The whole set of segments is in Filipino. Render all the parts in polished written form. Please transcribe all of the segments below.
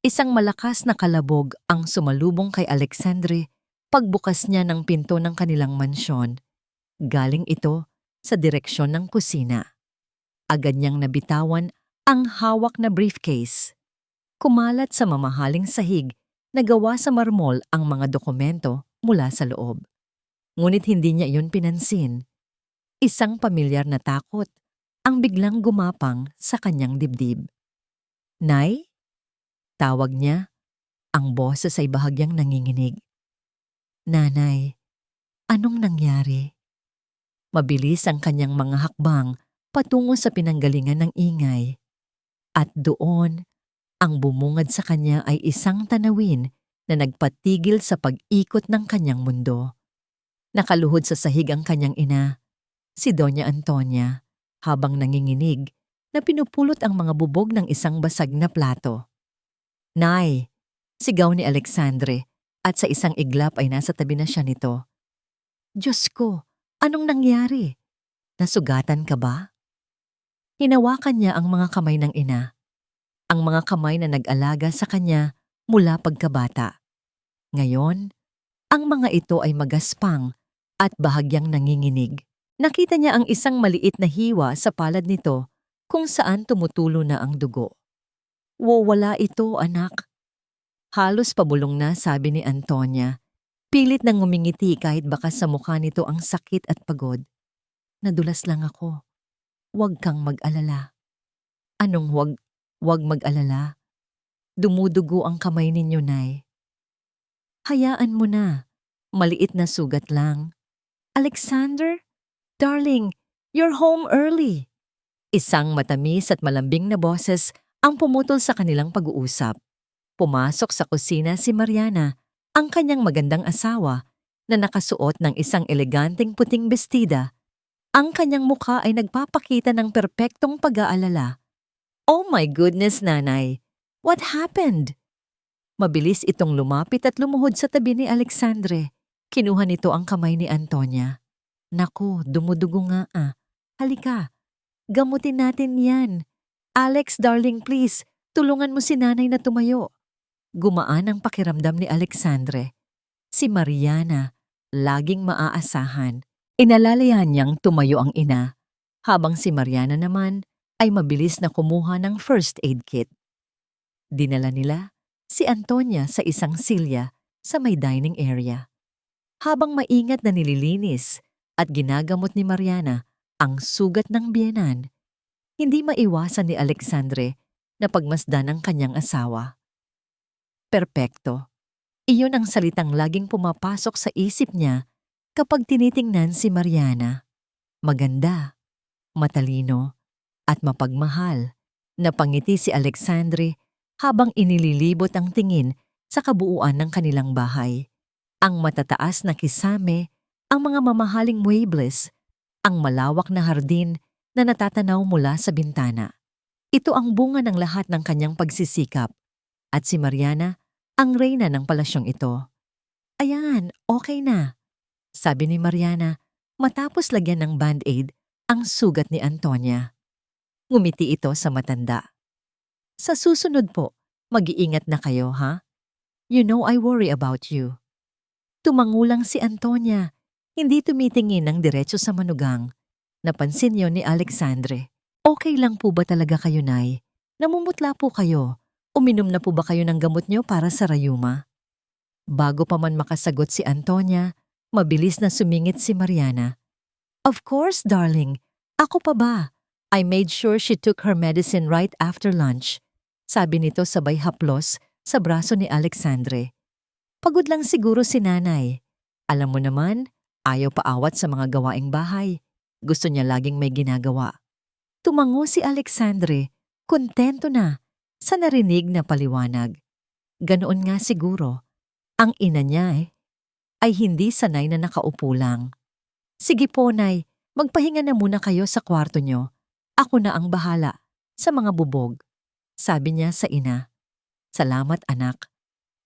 Isang malakas na kalabog ang sumalubong kay Alexandre pagbukas niya ng pinto ng kanilang mansyon. Galing ito sa direksyon ng kusina. Agad niyang nabitawan ang hawak na briefcase. Kumalat sa mamahaling sahig na gawa sa marmol ang mga dokumento mula sa loob. Ngunit hindi niya iyon pinansin. Isang pamilyar na takot ang biglang gumapang sa kanyang dibdib. "Nay?" Tawag niya, ang boses ay bahagyang nanginginig. "Nanay, anong nangyari?" Mabilis ang kanyang mga hakbang patungo sa pinanggalingan ng ingay. At doon, ang bumungad sa kanya ay isang tanawin na nagpatigil sa pag-ikot ng kanyang mundo. Nakaluhod sa sahig ang kanyang ina, si Doña Antonia, habang nanginginig na pinupulot ang mga bubog ng isang basag na plato. "Nay!" Sigaw ni Alexandre at sa isang iglap ay nasa tabi na siya nito. "Diyos ko, anong nangyari? Nasugatan ka ba?" Hinawakan niya ang mga kamay ng ina, ang mga kamay na nag-alaga sa kanya mula pagkabata. Ngayon, ang mga ito ay magaspang at bahagyang nanginginig. Nakita niya ang isang maliit na hiwa sa palad nito kung saan tumutulo na ang dugo. "Wala ito, anak." Halos pabulong na, sabi ni Antonia. Pilit nang ngumingiti kahit baka sa mukha nito ang sakit at pagod. "Nadulas lang ako. Huwag kang mag-alala." "Anong huwag mag-alala? Dumudugo ang kamay ninyo, Nay." "Hayaan mo na. Maliit na sugat lang." "Alexander, darling, you're home early." Isang matamis at malambing na boses ang pumutol sa kanilang pag-uusap. Pumasok sa kusina si Mariana, ang kanyang magandang asawa, na nakasuot ng isang eleganteng puting bestida. Ang kanyang mukha ay nagpapakita ng perpektong pag-aalala. "Oh my goodness, nanay! What happened?" Mabilis itong lumapit at lumuhod sa tabi ni Alexandre. Kinuha nito ang kamay ni Antonia. "Naku, dumudugo nga ah. Halika, gamutin natin yan. Alex, darling, please, tulungan mo si nanay na tumayo." Gumaan ang pakiramdam ni Alexandre. Si Mariana, laging maaasahan. Inalalayan niyang tumayo ang ina, habang si Mariana naman ay mabilis na kumuha ng first aid kit. Dinala nila si Antonia sa isang silya sa may dining area. Habang maingat na nililinis at ginagamot ni Mariana ang sugat ng biyenan, hindi maiwasan ni Alexandre na pagmasdan ang kanyang asawa. Perpekto. Iyon ang salitang laging pumapasok sa isip niya kapag tinitingnan si Mariana. Maganda, matalino, at mapagmahal. Napangiti si Alexandre habang inililibot ang tingin sa kabuuan ng kanilang bahay. Ang matataas na kisame, ang mga mamahaling muebles, ang malawak na hardin na natatanaw mula sa bintana. Ito ang bunga ng lahat ng kanyang pagsisikap. At si Mariana, ang reyna ng palasyong ito. "Ayan, okay na," sabi ni Mariana matapos lagyan ng band-aid ang sugat ni Antonia. Ngumiti ito sa matanda. "Sa susunod po, mag-iingat na kayo, ha? You know I worry about you." Tumangulang si Antonia, hindi tumitingin ng diretso sa manugang. Napansin yon ni Alexandre. "Okay lang po ba talaga kayo, Nay? Namumutla po kayo. Uminom na po ba kayo ng gamot niyo para sa rayuma?" Bago pa man makasagot si Antonia, mabilis na sumingit si Mariana. "Of course, darling. Ako pa ba? I made sure she took her medicine right after lunch." Sabi nito sabay haplos sa braso ni Alexandre. "Pagod lang siguro si nanay. Alam mo naman, ayaw paawat sa mga gawaing bahay. Gusto niya laging may ginagawa." Tumango si Alexandre, kontento na sa narinig na paliwanag. Ganoon nga siguro. Ang ina niya ay hindi sanay na nakaupo lang. "Sige po, Nay, magpahinga na muna kayo sa kwarto niyo. Ako na ang bahala sa mga bubog," sabi niya sa ina. "Salamat, anak."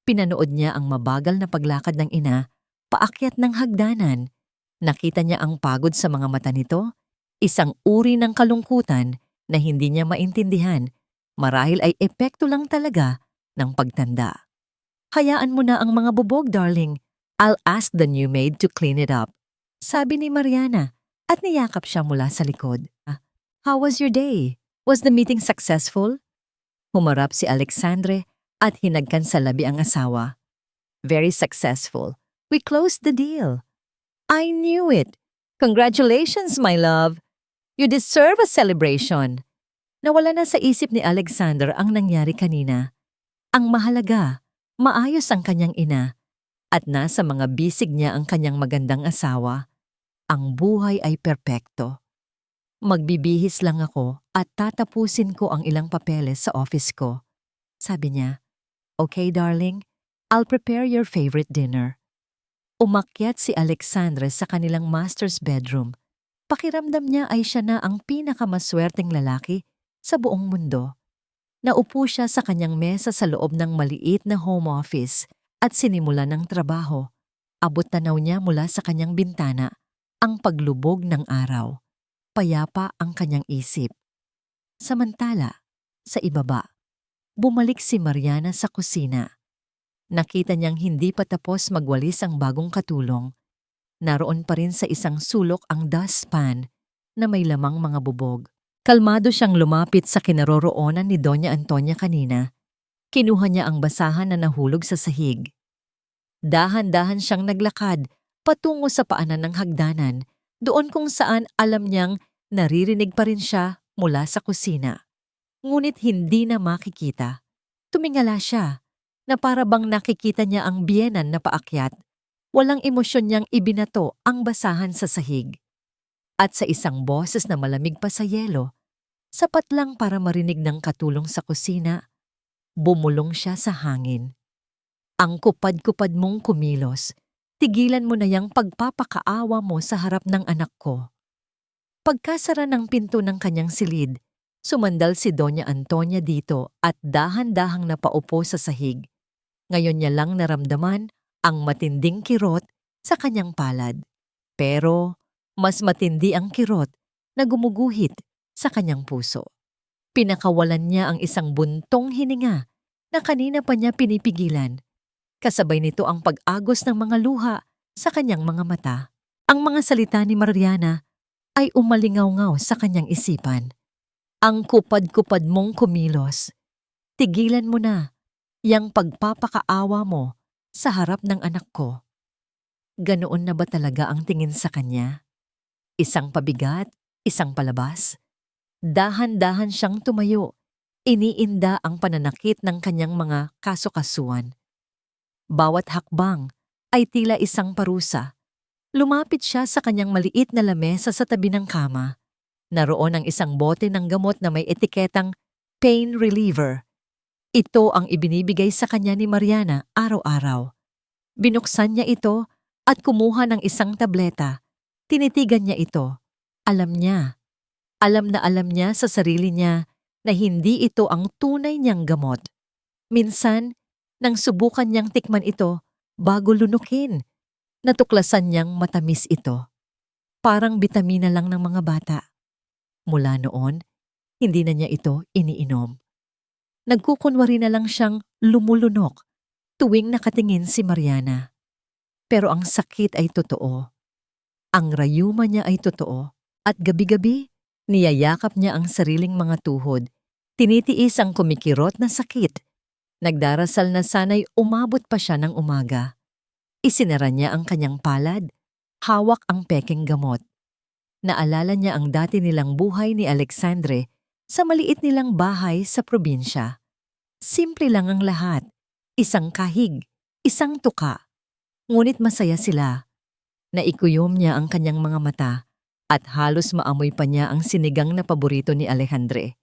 Pinanood niya ang mabagal na paglakad ng ina paakyat ng hagdanan. Nakita niya ang pagod sa mga mata nito, isang uri ng kalungkutan na hindi niya maintindihan. Marahil ay epekto lang talaga ng pagtanda. Hayaan mo na ang mga bubog, darling. I'll ask the new maid to clean it up. Sabi ni Mariana at niyakap siya mula sa likod. How was your day? Was the meeting successful? Humarap si Alexandre at hinagkan sa labi ang asawa. Very successful. We closed the deal. I knew it. Congratulations, my love. You deserve a celebration. Nawala na sa isip ni Alexander ang nangyari kanina. Ang mahalaga, maayos ang kanyang ina at nasa mga bisig niya ang kanyang magandang asawa. Ang buhay ay perpekto. Magbibihis lang ako at tatapusin ko ang ilang papeles sa office ko. Sabi niya, okay darling, I'll prepare your favorite dinner. Umakyat si Alexandre sa kanilang master's bedroom. Pakiramdam niya ay siya na ang pinakamaswerteng lalaki sa buong mundo. Naupo siya sa kanyang mesa sa loob ng maliit na home office at sinimula ng trabaho. Abot tanaw niya mula sa kanyang bintana ang paglubog ng araw. Payapa ang kanyang isip. Samantala, sa ibaba, bumalik si Mariana sa kusina. Nakita niyang hindi pa tapos magwalis ang bagong katulong. Naroon pa rin sa isang sulok ang dustpan na may lamang mga bubog. Kalmado siyang lumapit sa kinaroroonan ni Doña Antonia kanina. Kinuha niya ang basahan na nahulog sa sahig. Dahan-dahan siyang naglakad patungo sa paanan ng hagdanan, doon kung saan alam niyang naririnig pa rin siya mula sa kusina. Ngunit hindi na makikita. Tumingala siya na para bang nakikita niya ang biyenan na paakyat. Walang emosyon niyang ibinato ang basahan sa sahig. At sa isang boses na malamig pa sa yelo, sapat lang para marinig ng katulong sa kusina, bumulong siya sa hangin. Ang kupad-kupad mong kumilos, tigilan mo na yang pagpapakaawa mo sa harap ng anak ko. Pagkasara ng pinto ng kanyang silid, sumandal si Doña Antonia dito at dahan-dahang napaupo sa sahig. Ngayon niya lang naramdaman ang matinding kirot sa kanyang palad. Pero mas matindi ang kirot na gumuguhit sa kanyang puso. Pinakawalan niya ang isang buntong hininga na kanina pa niya pinipigilan. Kasabay nito ang pag-agos ng mga luha sa kanyang mga mata. Ang mga salita ni Mariana ay umalingaw-ngaw sa kanyang isipan. Ang kupad-kupad mong kumilos. Tigilan mo na yang pagpapakaawa mo sa harap ng anak ko. Ganoon na ba talaga ang tingin sa kanya? Isang pabigat, isang palabas. Dahan-dahan siyang tumayo. Iniinda ang pananakit ng kanyang mga kasukasuan. Bawat hakbang ay tila isang parusa. Lumapit siya sa kanyang maliit na lamesa sa tabi ng kama. Naroon ang isang bote ng gamot na may etiketang pain reliever. Ito ang ibinibigay sa kanya ni Mariana araw-araw. Binuksan niya ito at kumuha ng isang tableta. Tinitigan niya ito. Alam niya. Alam na alam niya sa sarili niya na hindi ito ang tunay niyang gamot. Minsan, nang subukan niyang tikman ito bago lunukin, natuklasan niyang matamis ito. Parang bitamina lang ng mga bata. Mula noon, hindi na niya ito iniinom. Nagkukunwari na lang siyang lumulunok tuwing nakatingin si Mariana. Pero ang sakit ay totoo. Ang rayuma niya ay totoo at gabi-gabi, niyayakap niya ang sariling mga tuhod. Tinitiis ang kumikirot na sakit. Nagdarasal na sana'y umabot pa siya ng umaga. Isinara niya ang kanyang palad, hawak ang peking gamot. Naalala niya ang dati nilang buhay ni Alexandre sa maliit nilang bahay sa probinsya. Simple lang ang lahat, isang kahig, isang tuka. Ngunit masaya sila. Naikuyom niya ang kanyang mga mata at halos maamoy pa niya ang sinigang na paborito ni Alejandre.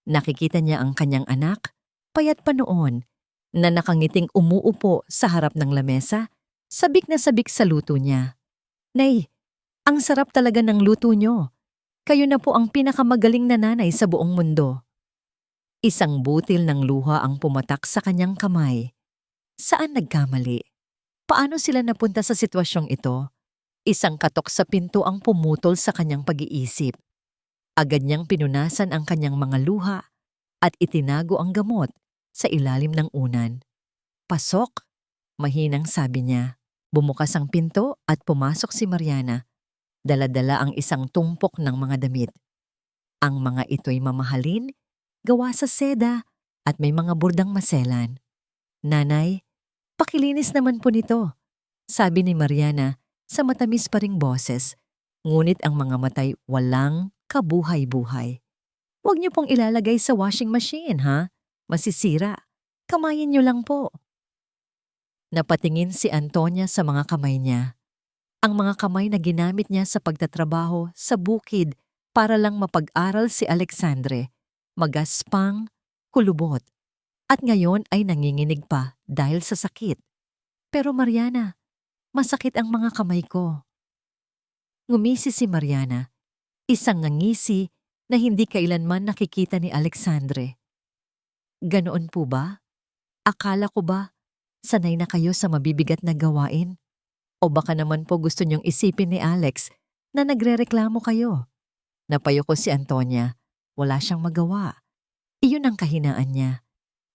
Nakikita niya ang kanyang anak, payat pa noon, na nakangiting umuupo sa harap ng lamesa, sabik na sabik sa luto niya. Nay, ang sarap talaga ng luto niyo. Kayo na po ang pinakamagaling na nanay sa buong mundo. Isang butil ng luha ang pumatak sa kanyang kamay. Saan nagkamali? Paano sila napunta sa sitwasyong ito? Isang katok sa pinto ang pumutol sa kanyang pag-iisip. Agad niyang pinunasan ang kanyang mga luha at itinago ang gamot sa ilalim ng unan. "Pasok!" Mahinang sabi niya. Bumukas ang pinto at pumasok si Mariana. Dala-dala ang isang tumpok ng mga damit. Ang mga ito'y mamahalin, gawa sa seda at may mga burdang maselan. "Nanay, pakilinis naman po nito," sabi ni Mariana sa matamis pa ring boses, ngunit ang mga matay walang kabuhay-buhay. "Huwag niyo pong ilalagay sa washing machine, ha? Masisira. Kamayin niyo lang po." Napatingin si Antonia sa mga kamay niya. Ang mga kamay na ginamit niya sa pagtatrabaho sa bukid para lang mapag-aral si Alexandre, magaspang, kulubot, at ngayon ay nanginginig pa dahil sa sakit. "Pero Mariana, masakit ang mga kamay ko." Ngumisi si Mariana, isang ngangisi na hindi kailanman nakikita ni Alexandre. "Ganoon po ba? Akala ko ba sanay na kayo sa mabibigat na gawain? O baka naman po gusto niyong isipin ni Alex na nagrereklamo kayo?" Napayo ko si Antonia. Wala siyang magawa. Iyon ang kahinaan niya.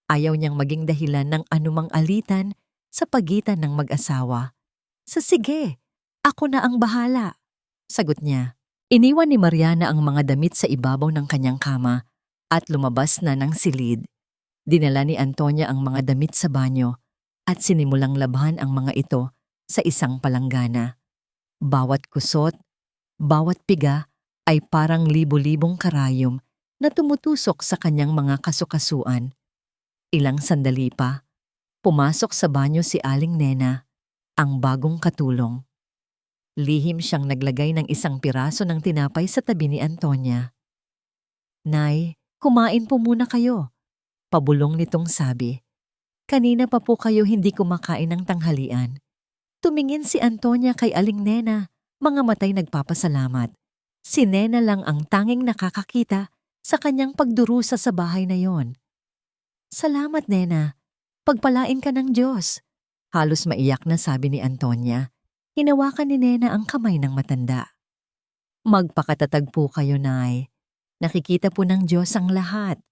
Ayaw niyang maging dahilan ng anumang alitan sa pagitan ng mag-asawa. Sige, ako na ang bahala," sagot niya. Iniwan ni Mariana ang mga damit sa ibabaw ng kanyang kama at lumabas na ng silid. Dinala ni Antonia ang mga damit sa banyo at sinimulang labhan ang mga ito sa isang palanggana. Bawat kusot, bawat piga ay parang libo-libong karayom na tumutusok sa kanyang mga kasukasuan. Ilang sandali pa, pumasok sa banyo si Aling Nena, ang bagong katulong. Lihim siyang naglagay ng isang piraso ng tinapay sa tabi ni Antonia. "Nay, kumain po muna kayo," pabulong nitong sabi. "Kanina pa po kayo hindi kumakain ng tanghalian." Tumingin si Antonia kay Aling Nena, mga matay nagpapasalamat. Si Nena lang ang tanging nakakakita sa kanyang pagdurusa sa bahay na yon. "Salamat, Nena. Pagpalain ka ng Diyos." Halos maiyak na sabi ni Antonia. Hinawakan ni Nena ang kamay ng matanda. "Magpakatatag po kayo, Nay. Nakikita po ng Diyos ang lahat."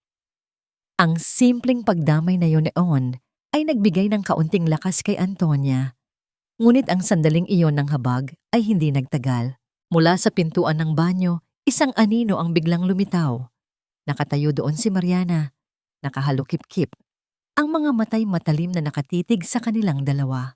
Ang simpleng pagdamay na yon noon ay nagbigay ng kaunting lakas kay Antonia. Ngunit ang sandaling iyon ng habag ay hindi nagtagal. Mula sa pintuan ng banyo, isang anino ang biglang lumitaw. Nakatayo doon si Mariana, nakahalukip-kip. Ang mga matay matalim na nakatitig sa kanilang dalawa.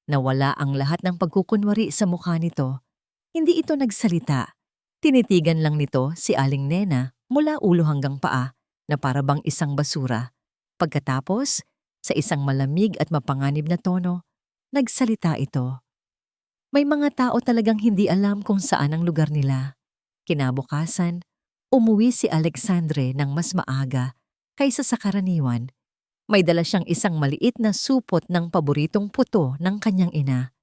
Nawala ang lahat ng pagkukunwari sa mukha nito. Hindi ito nagsalita. Tinitigan lang nito si Aling Nena mula ulo hanggang paa na parabang isang basura. Pagkatapos, sa isang malamig at mapanganib na tono, nagsalita ito. May mga tao talagang hindi alam kung saan ang lugar nila. Kinabukasan, umuwi si Alexandre ng mas maaga kaysa sa karaniwan. May dala siyang isang maliit na supot ng paboritong puto ng kanyang ina.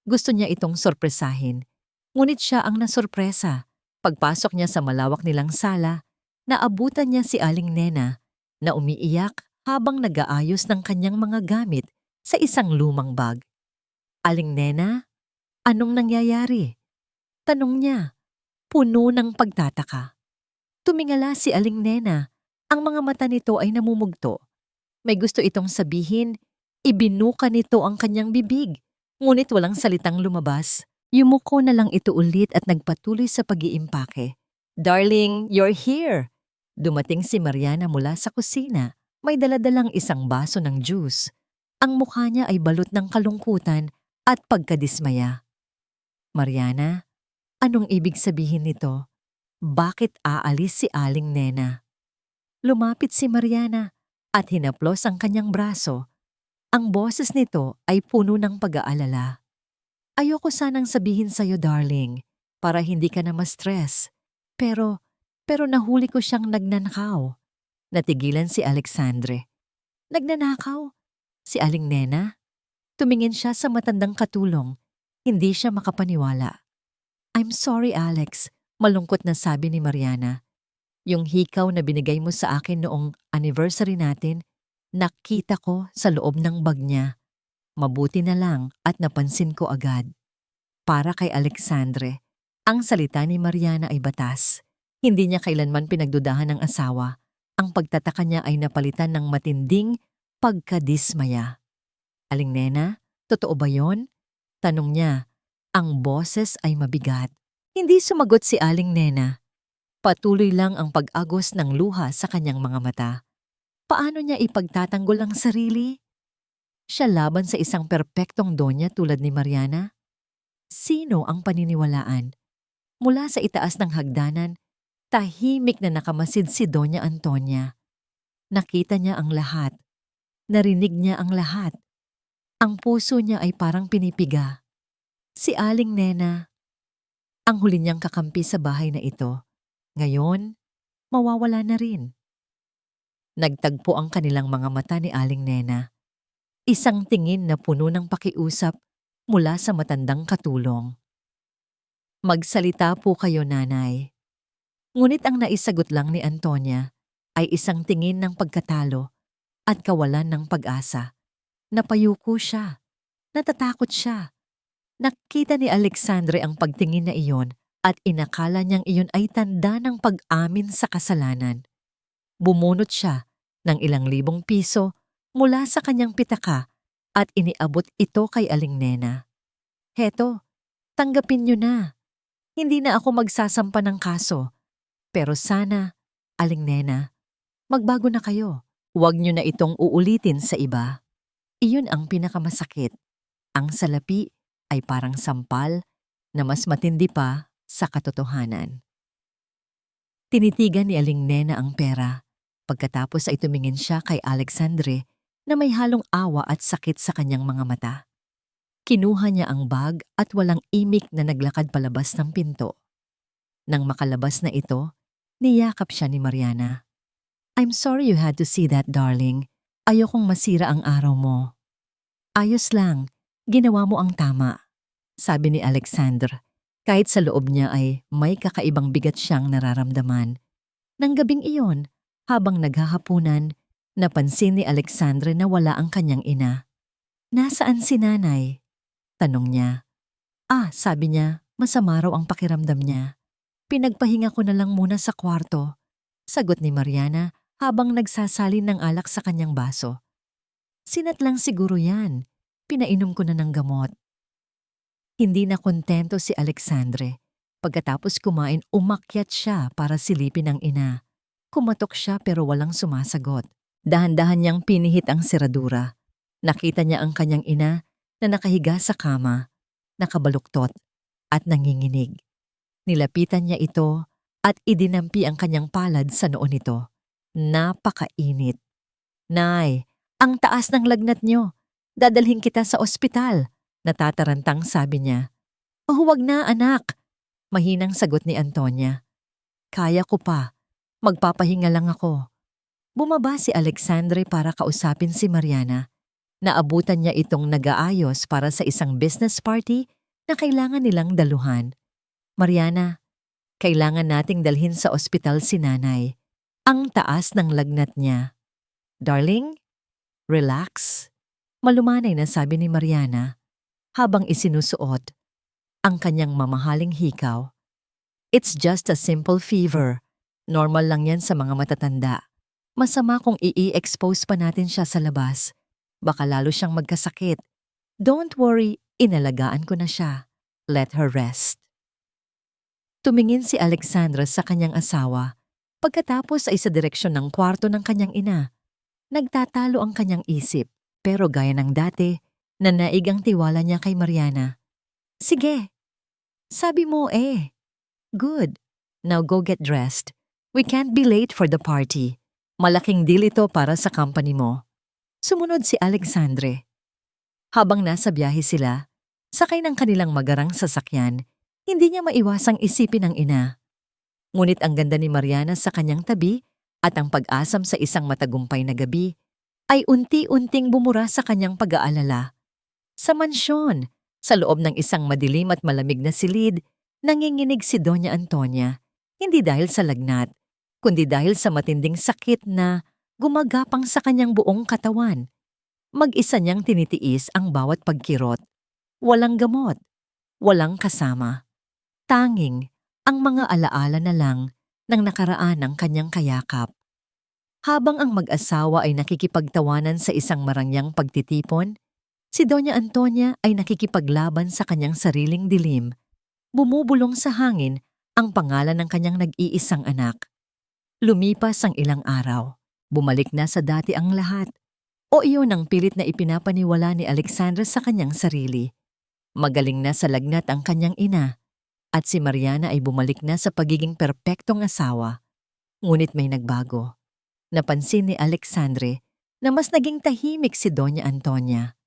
Gusto niya itong sorpresahin, ngunit siya ang nasorpresa. Pagpasok niya sa malawak nilang sala, naabutan niya si Aling Nena na umiiyak habang nag-aayos ng kanyang mga gamit sa isang lumang bag. "Aling Nena, anong nangyayari?" tanong niya, puno ng pagtataka. Tumingala si Aling Nena. Ang mga mata nito ay namumugto. May gusto itong sabihin, ibinuka nito ang kanyang bibig, ngunit walang salitang lumabas. Yumuko na lang ito ulit at nagpatuloy sa pag-iimpake. "Darling, you're here!" Dumating si Mariana mula sa kusina. May daladalang isang baso ng juice. Ang mukha niya ay balot ng kalungkutan at pagkadismaya. "Mariana, anong ibig sabihin nito? Bakit aalis si Aling Nena?" Lumapit si Mariana at hinaplos ang kanyang braso. Ang boses nito ay puno ng pag-aalala. "Ayoko sanang sabihin sa'yo, darling, para hindi ka na ma-stress. Pero nahuli ko siyang nagnanakaw." Natigilan si Alexandre. "Nagnanakaw? Si Aling Nena?" Tumingin siya sa matandang katulong. Hindi siya makapaniwala. "I'm sorry, Alex," malungkot na sabi ni Mariana. "Yung hikaw na binigay mo sa akin noong anniversary natin, nakita ko sa loob ng bag niya. Mabuti na lang at napansin ko agad." Para kay Alexandre, ang salita ni Mariana ay batas. Hindi niya kailanman pinagdudahan ng asawa. Ang pagtataka niya ay napalitan ng matinding pagkadismaya. Aling Nena, totoo ba yon? Tanong niya. Ang boses ay mabigat. Hindi sumagot si Aling Nena. Patuloy lang ang pag-agos ng luha sa kanyang mga mata. Paano niya ipagtatanggol ang sarili? Siya laban sa isang perpektong donya tulad ni Mariana? Sino ang paniniwalaan? Mula sa itaas ng hagdanan, tahimik na nakamasid si Doña Antonia. Nakita niya ang lahat. Narinig niya ang lahat. Ang puso niya ay parang pinipiga. Si Aling Nena, ang huli niyang kakampi sa bahay na ito, ngayon, mawawala na rin. Nagtagpo ang kanilang mga mata ni Aling Nena. Isang tingin na puno ng pakiusap mula sa matandang katulong. Magsalita po kayo, nanay. Ngunit ang naisagot lang ni Antonia ay isang tingin ng pagkatalo at kawalan ng pag-asa. Napayuko siya. Natatakot siya. Nakita ni Alexandre ang pagtingin na iyon at inakala niyang iyon ay tanda ng pag-amin sa kasalanan. Bumunot siya ng ilang libong piso mula sa kanyang pitaka at iniabot ito kay Aling Nena. Heto, tanggapin niyo na. Hindi na ako magsasampa ng kaso. Pero sana, Aling Nena, magbago na kayo. Huwag niyo na itong uulitin sa iba. Iyon ang pinakamasakit. Ang salapi ay parang sampal na mas matindi pa sa katotohanan. Tinitigan ni Aling Nena ang pera. Pagkatapos ay tumingin siya kay Alexandre na may halong awa at sakit sa kanyang mga mata. Kinuha niya ang bag at walang imik na naglakad palabas ng pinto. Nang makalabas na ito, niyakap siya ni Mariana. I'm sorry you had to see that, darling. Ayokong masira ang araw mo. Ayos lang, ginawa mo ang tama, sabi ni Alexander, kahit sa loob niya ay may kakaibang bigat siyang nararamdaman. Nang gabing iyon, habang naghahapunan, napansin ni Alexandre na wala ang kanyang ina. Nasaan si nanay? Tanong niya. Sabi niya, masama raw ang pakiramdam niya. Pinagpahinga ko na lang muna sa kwarto, sagot ni Mariana habang nagsasalin ng alak sa kanyang baso. Sinat lang siguro yan. Pinainom ko na ng gamot. Hindi na kontento si Alexandre. Pagkatapos kumain, umakyat siya para silipin ang ina. Kumatok siya pero walang sumasagot. Dahan-dahan niyang pinihit ang seradura. Nakita niya ang kanyang ina na nakahiga sa kama, nakabaluktot at nanginginig. Nilapitan niya ito at idinampi ang kanyang palad sa noo nito. Napakainit. Nay, ang taas ng lagnat niyo. Dadalhin kita sa ospital, natatarantang sabi niya. Huwag na, anak, mahinang sagot ni Antonia. Kaya ko pa, magpapahinga lang ako. Bumaba si Alexandre para kausapin si Mariana. Naabutan niya itong nag-aayos para sa isang business party na kailangan nilang daluhan. Mariana, kailangan nating dalhin sa ospital si nanay. Ang taas ng lagnat niya. Darling, relax. Malumanay na sabi ni Mariana habang isinusuot ang kanyang mamahaling hikaw. It's just a simple fever. Normal lang yan sa mga matatanda. Masama kung i-expose pa natin siya sa labas. Baka lalo siyang magkasakit. Don't worry, inalagaan ko na siya. Let her rest. Tumingin si Alexandra sa kanyang asawa. Pagkatapos ay sa direksyon ng kwarto ng kanyang ina. Nagtatalo ang kanyang isip, pero gaya ng dati, nanaig ang tiwala niya kay Mariana. Sige, sabi mo eh. Good. Now go get dressed. We can't be late for the party. Malaking deal ito para sa company mo. Sumunod si Alexandre. Habang nasa biyahe sila, sakay ng kanilang magarang sasakyan, hindi niya maiwasang isipin ang ina. Ngunit ang ganda ni Mariana sa kanyang tabi at ang pag-asam sa isang matagumpay na gabi ay unti-unting bumura sa kanyang pag-aalala. Sa mansyon, sa loob ng isang madilim at malamig na silid, nanginginig si Doña Antonia, hindi dahil sa lagnat, kundi dahil sa matinding sakit na gumagapang sa kanyang buong katawan. Mag-isa niyang tinitiis ang bawat pagkirot. Walang gamot, walang kasama. Tanging ang mga alaala na lang ng nakaraan ng kanyang kayakap. Habang ang mag-asawa ay nakikipagtawanan sa isang marangyang pagtitipon, si Doña Antonia ay nakikipaglaban sa kanyang sariling dilim. Bumubulong sa hangin ang pangalan ng kanyang nag-iisang anak. Lumipas ang ilang araw. Bumalik na sa dati ang lahat. O iyon ang pilit na ipinapaniwala ni Alexandra sa kanyang sarili. Magaling na sa lagnat ang kanyang ina, at si Mariana ay bumalik na sa pagiging perpektong asawa. Ngunit may nagbago. Napansin ni Alexandre na mas naging tahimik si Doña Antonia.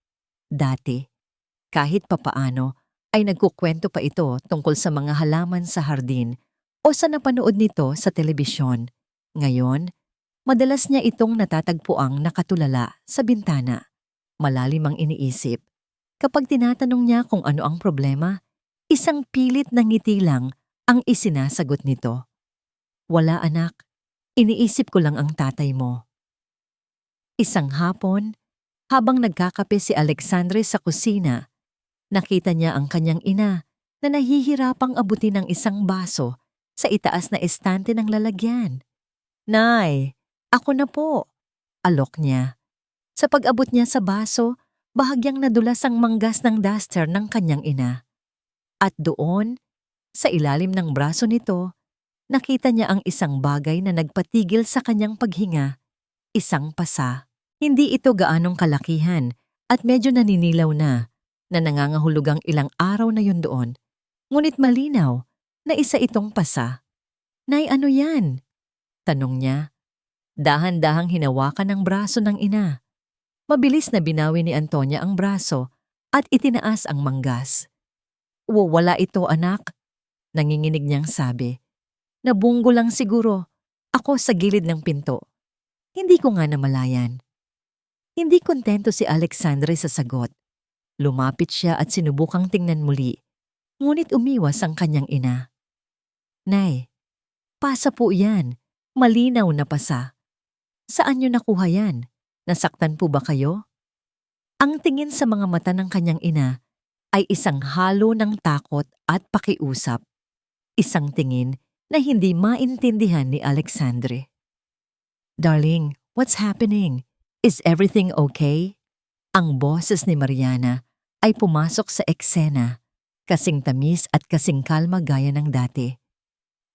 Dati, kahit papaano, ay nagkukwento pa ito tungkol sa mga halaman sa hardin o sa napanood nito sa telebisyon. Ngayon, madalas niya itong natatagpuang nakatulala sa bintana. Malalim ang iniisip. Kapag tinatanong niya kung ano ang problema, isang pilit na ngiti lang ang isinasagot nito. Wala anak, iniisip ko lang ang tatay mo. Isang hapon, habang nagkakape si Alexandre sa kusina, nakita niya ang kanyang ina na nahihirapang abutin ng isang baso sa itaas na estante ng lalagyan. Nay, ako na po, alok niya. Sa pag-abot niya sa baso, bahagyang nadulas ang manggas ng duster ng kanyang ina. At doon, sa ilalim ng braso nito, nakita niya ang isang bagay na nagpatigil sa kanyang paghinga, isang pasa. Hindi ito gaanong kalakihan at medyo naninilaw na nangangahulugang ilang araw na yun doon. Ngunit malinaw na isa itong pasa. Nay, ano yan? Tanong niya. Dahan-dahang hinawakan ng braso ng ina. Mabilis na binawi ni Antonia ang braso at itinaas ang manggas. Wala ito, anak. Nanginginig niyang sabi. Nabunggo lang siguro. Ako sa gilid ng pinto. Hindi ko nga namalayan. Hindi kontento si Alexandre sa sagot. Lumapit siya at sinubukang tingnan muli. Ngunit umiwas ang kanyang ina. Nay, pasa po yan. Malinaw na pasa. Saan niyo nakuha yan? Nasaktan po ba kayo? Ang tingin sa mga mata ng kanyang ina ay isang halo ng takot at pakiusap. Isang tingin na hindi maintindihan ni Alexandre. Darling, what's happening? Is everything okay? Ang boses ni Mariana ay pumasok sa eksena, kasing tamis at kasing kalma gaya ng dati.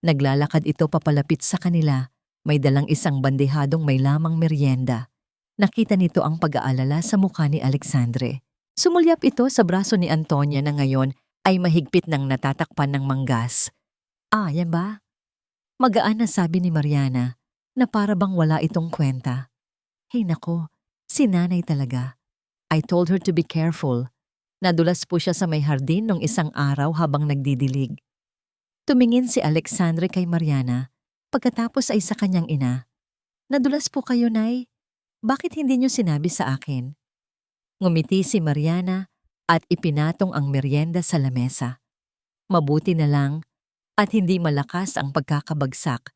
Naglalakad ito papalapit sa kanila, may dalang isang bandehadong may lamang merienda. Nakita nito ang pag-aalala sa mukha ni Alexandre. Sumulyap ito sa braso ni Antonia na ngayon ay mahigpit ng natatakpan ng manggas. Ah, yan ba? Magaan na sabi ni Mariana na para bang wala itong kwenta. Hey nako, si nanay talaga. I told her to be careful. Nadulas po siya sa may hardin nung isang araw habang nagdidilig. Tumingin si Alexandre kay Mariana, pagkatapos ay sa kanyang ina. Nadulas po kayo, Nay? Bakit hindi niyo sinabi sa akin? Ngumiti si Mariana at ipinatong ang merienda sa lamesa. Mabuti na lang at hindi malakas ang pagkakabagsak.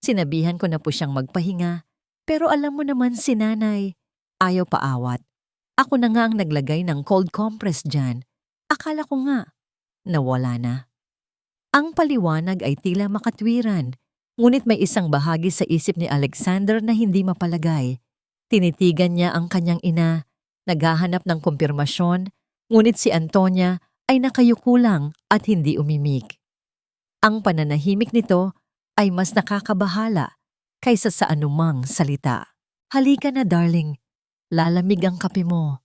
Sinabihan ko na po siyang magpahinga, pero alam mo naman si nanay, ayaw paawat. Ako na nga ang naglagay ng cold compress dyan. Akala ko nga, nawala na. Ang paliwanag ay tila makatwiran, ngunit may isang bahagi sa isip ni Alexander na hindi mapalagay. Tinitigan niya ang kanyang ina, naghahanap ng kumpirmasyon, ngunit si Antonia ay nakayuko lang at hindi umimik. Ang pananahimik nito ay mas nakakabahala kaysa sa anumang salita. Halika na darling, lalamig ang kape mo,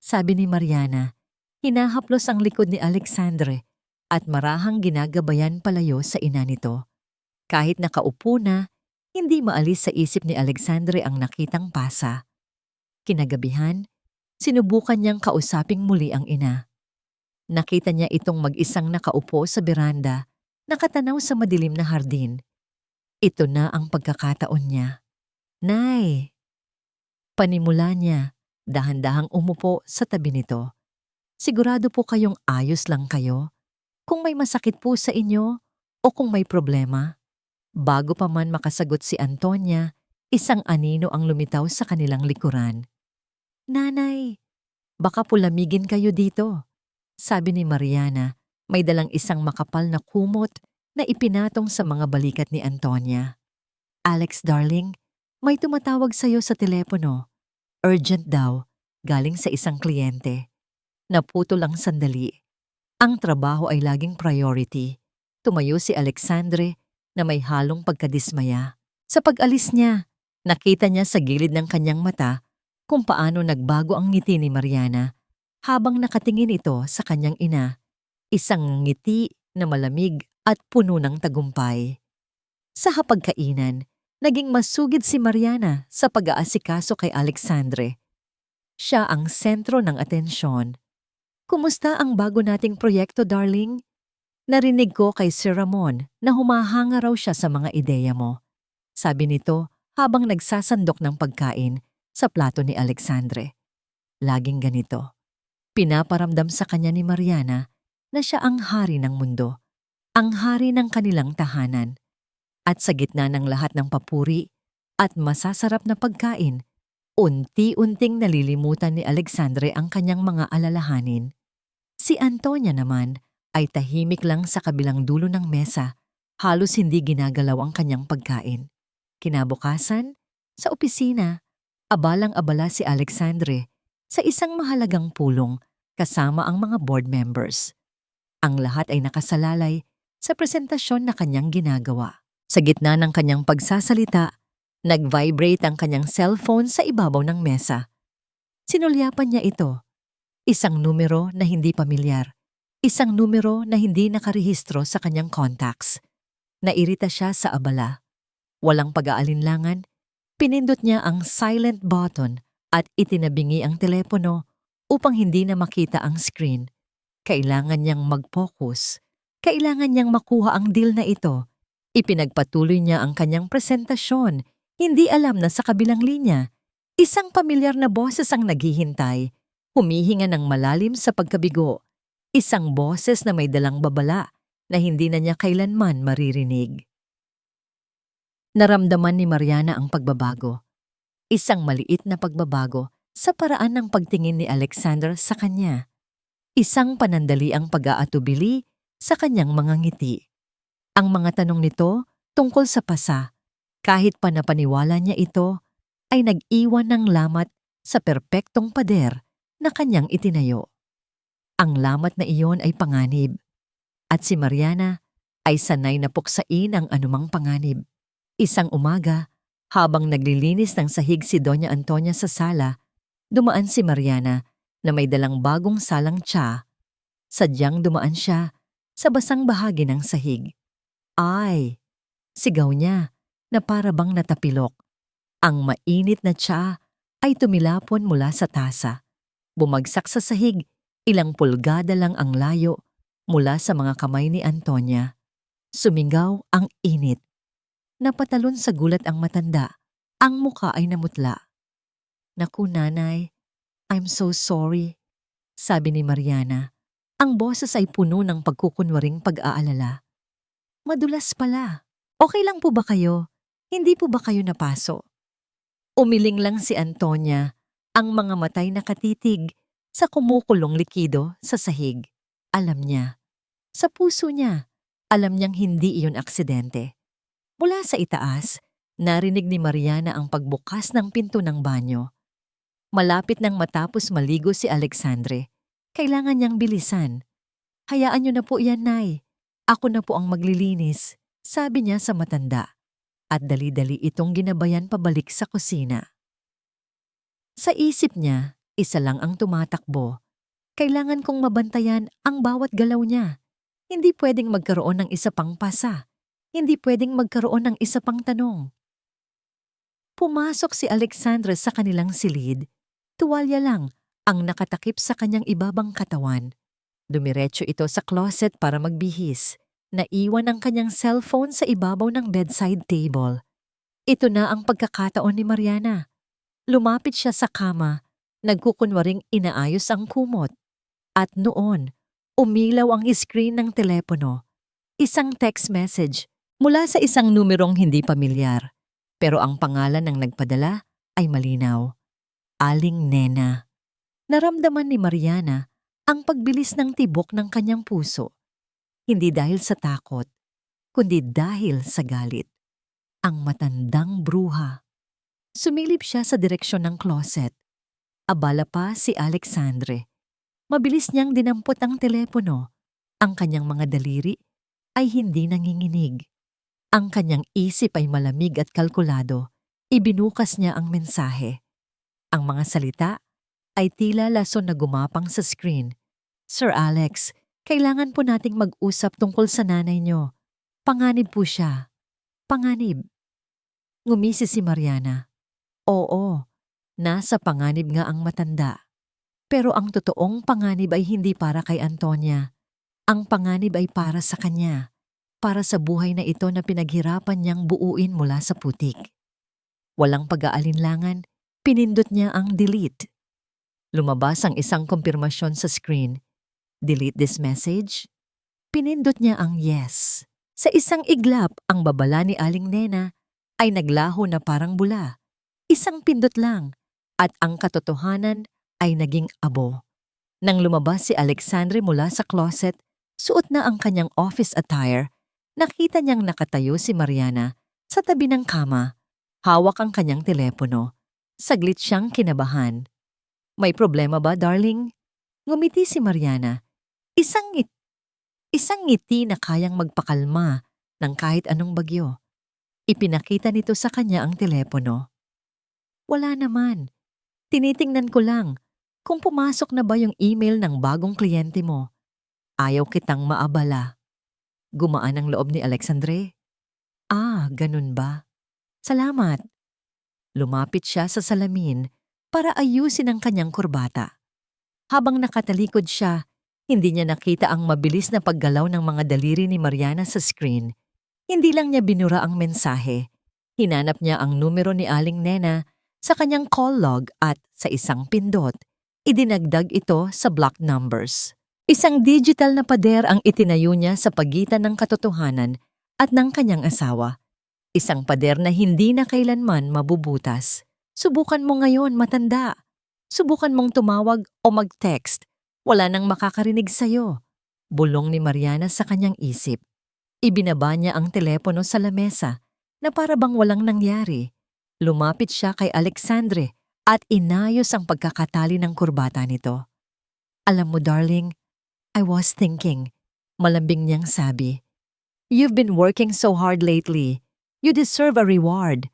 sabi ni Mariana. Hinahaplos ang likod ni Alexandre at marahang ginagabayan palayo sa ina nito. Kahit nakaupo na, hindi maalis sa isip ni Alexandre ang nakitang pasa. Kinagabihan, sinubukan niyang kausaping muli ang ina. Nakita niya itong mag-isang nakaupo sa beranda, nakatanaw sa madilim na hardin. Ito na ang pagkakataon niya. Nay! Panimula niya, dahan-dahang umupo sa tabi nito. Sigurado po kayong ayos lang kayo? Kung may masakit po sa inyo o kung may problema? Bago pa man makasagot si Antonia, isang anino ang lumitaw sa kanilang likuran. Nanay, baka pulamigin kayo dito, sabi ni Mariana, may dalang isang makapal na kumot na ipinatong sa mga balikat ni Antonia. Alex darling, May tumatawag sa'yo sa telepono. Urgent daw, galing sa isang kliyente. Naputo lang sandali. Ang trabaho ay laging priority. Tumayo si Alexandre na may halong pagkadismaya. Sa pag-alis niya, nakita niya sa gilid ng kanyang mata kung paano nagbago ang ngiti ni Mariana habang nakatingin ito sa kanyang ina. Isang ngiti na malamig at puno ng tagumpay. Sa hapagkainan, naging masugid si Mariana sa pag-aasikaso kay Alexandre. Siya ang sentro ng atensyon. Kumusta ang bago nating proyekto, darling? Narinig ko kay Sir Ramon na humahanga raw siya sa mga ideya mo. Sabi nito habang nagsasandok ng pagkain sa plato ni Alexandre. Laging ganito. Pinaparamdam sa kanya ni Mariana na siya ang hari ng mundo, ang hari ng kanilang tahanan. At sa gitna ng lahat ng papuri at masasarap na pagkain, unti-unting nalilimutan ni Alexandre ang kanyang mga alalahanin. Si Antonia naman ay tahimik lang sa kabilang dulo ng mesa, halos hindi ginagalaw ang kanyang pagkain. Kinabukasan, sa opisina, abalang-abala si Alexandre sa isang mahalagang pulong kasama ang mga board members. Ang lahat ay nakasalalay sa presentasyon na kanyang ginagawa. Sa gitna ng kanyang pagsasalita, nag-vibrate ang kanyang cellphone sa ibabaw ng mesa. Sinulyapan niya ito. Isang numero na hindi pamilyar. Isang numero na hindi nakarehistro sa kanyang contacts. Nairita siya sa abala. Walang pag-aalinlangan, pinindot niya ang silent button at itinabingi ang telepono upang hindi na makita ang screen. Kailangan niyang mag-focus. Kailangan niyang makuha ang deal na ito. Ipinagpatuloy niya ang kanyang presentasyon. Hindi alam na sa kabilang linya, isang pamilyar na boses ang naghihintay. Humihinga ng malalim sa pagkabigo. Isang boses na may dalang babala na hindi na niya kailanman maririnig. Naramdaman ni Mariana ang pagbabago. Isang maliit na pagbabago sa paraan ng pagtingin ni Alexander sa kanya. Isang panandaliang pag-aatubili sa kanyang mga ngiti. Ang mga tanong nito tungkol sa pasa, kahit pa napaniwala niya ito, ay nag-iwan ng lamat sa perpektong pader na kanyang itinayo. Ang lamat na iyon ay panganib, at si Mariana ay sanay na puksain ang anumang panganib. Isang umaga, habang naglilinis ng sahig si Doña Antonia sa sala, dumaan si Mariana na may dalang bagong salang tsa. Sadyang dumaan siya sa basang bahagi ng sahig. Ay! Sigaw niya na para bang natapilok. Ang mainit na tsa ay tumilapon mula sa tasa. Bumagsak sa sahig, ilang pulgada lang ang layo mula sa mga kamay ni Antonia. Sumingaw ang init. Napatalon sa gulat ang matanda. Ang muka ay namutla. Naku, nanay, I'm so sorry, sabi ni Mariana. Ang boses ay puno ng pagkukunwaring pag-aalala. Madulas pala. Okay lang po ba kayo? Hindi po ba kayo napaso? Umiling lang si Antonia, ang mga matay nakatitig sa kumukulong likido sa sahig. Alam niya. Sa puso niya, alam niyang hindi iyon aksidente. Mula sa itaas, narinig ni Mariana ang pagbukas ng pinto ng banyo. Malapit nang matapos maligo si Alexandre. Kailangan niyang bilisan. Hayaan niyo na po yan, Nay. Ako na po ang maglilinis, sabi niya sa matanda. At dali-dali itong ginabayan pabalik sa kusina. Sa isip niya, isa lang ang tumatakbo. Kailangan kong mabantayan ang bawat galaw niya. Hindi pwedeng magkaroon ng isa pang pasa. Hindi pwedeng magkaroon ng isa pang tanong. Pumasok si Alexandre sa kanilang silid. Tuwalya lang ang nakatakip sa kanyang ibabang katawan. Dumiretso ito sa closet para magbihis. Naiwan ang kanyang cellphone sa ibabaw ng bedside table. Ito na ang pagkakataon ni Mariana. Lumapit siya sa kama, nagkukunwaring inaayos ang kumot. At noon, umilaw ang screen ng telepono. Isang text message mula sa isang numerong hindi pamilyar. Pero ang pangalan ng nagpadala ay malinaw. Aling Nena. Naramdaman ni Mariana ang pagbilis ng tibok ng kanyang puso. Hindi dahil sa takot, kundi dahil sa galit. Ang matandang bruha. Sumilip siya sa direksyon ng closet. Abala pa si Alexandre. Mabilis niyang dinampot ang telepono. Ang kanyang mga daliri ay hindi nanginginig. Ang kanyang isip ay malamig at kalkulado. Ibinukas niya ang mensahe. Ang mga salita ay tila lason na gumapang sa screen. Sir Alex, kailangan po nating mag-usap tungkol sa nanay niyo. Panganib po siya. Panganib. Ngumisi si Mariana. Oo, nasa panganib nga ang matanda. Pero ang totoong panganib ay hindi para kay Antonia. Ang panganib ay para sa kanya. Para sa buhay na ito na pinaghirapan niyang buuin mula sa putik. Walang pag-aalinlangan, pinindot niya ang delete. Lumabas ang isang kumpirmasyon sa screen. Delete this message? Pinindot niya ang yes. Sa isang iglap, ang babala ni Aling Nena ay naglaho na parang bula. Isang pindot lang, at ang katotohanan ay naging abo. Nang lumabas si Alexandre mula sa closet, suot na ang kanyang office attire. Nakita niyang nakatayo si Mariana sa tabi ng kama. Hawak ang kanyang telepono. Saglit siyang kinabahan. May problema ba, darling? Ngumiti si Mariana. Isang ngiti na kayang magpakalma ng kahit anong bagyo. Ipinakita nito sa kanya ang telepono. Wala naman. Tinitingnan ko lang kung pumasok na ba yung email ng bagong kliyente mo. Ayaw kitang maabala. Gumaan ang loob ni Alexandre. Ah, ganun ba? Salamat. Lumapit siya sa salamin para ayusin ang kanyang kurbata. Habang nakatalikod siya, hindi niya nakita ang mabilis na paggalaw ng mga daliri ni Mariana sa screen. Hindi lang niya binura ang mensahe. Hinanap niya ang numero ni Aling Nena sa kanyang call log at sa isang pindot, idinagdag ito sa block numbers. Isang digital na pader ang itinayo niya sa pagitan ng katotohanan at ng kanyang asawa. Isang pader na hindi na kailanman mabubutas. Subukan mo ngayon, matanda. Subukan mong tumawag o mag-text. Wala nang makakarinig sa'yo. Bulong ni Mariana sa kanyang isip. Ibinaba niya ang telepono sa lamesa na para bang walang nangyari. Lumapit siya kay Alexandre at inayos ang pagkakatali ng kurbata nito. Alam mo, darling, I was thinking, malambing niyang sabi. You've been working so hard lately. You deserve a reward.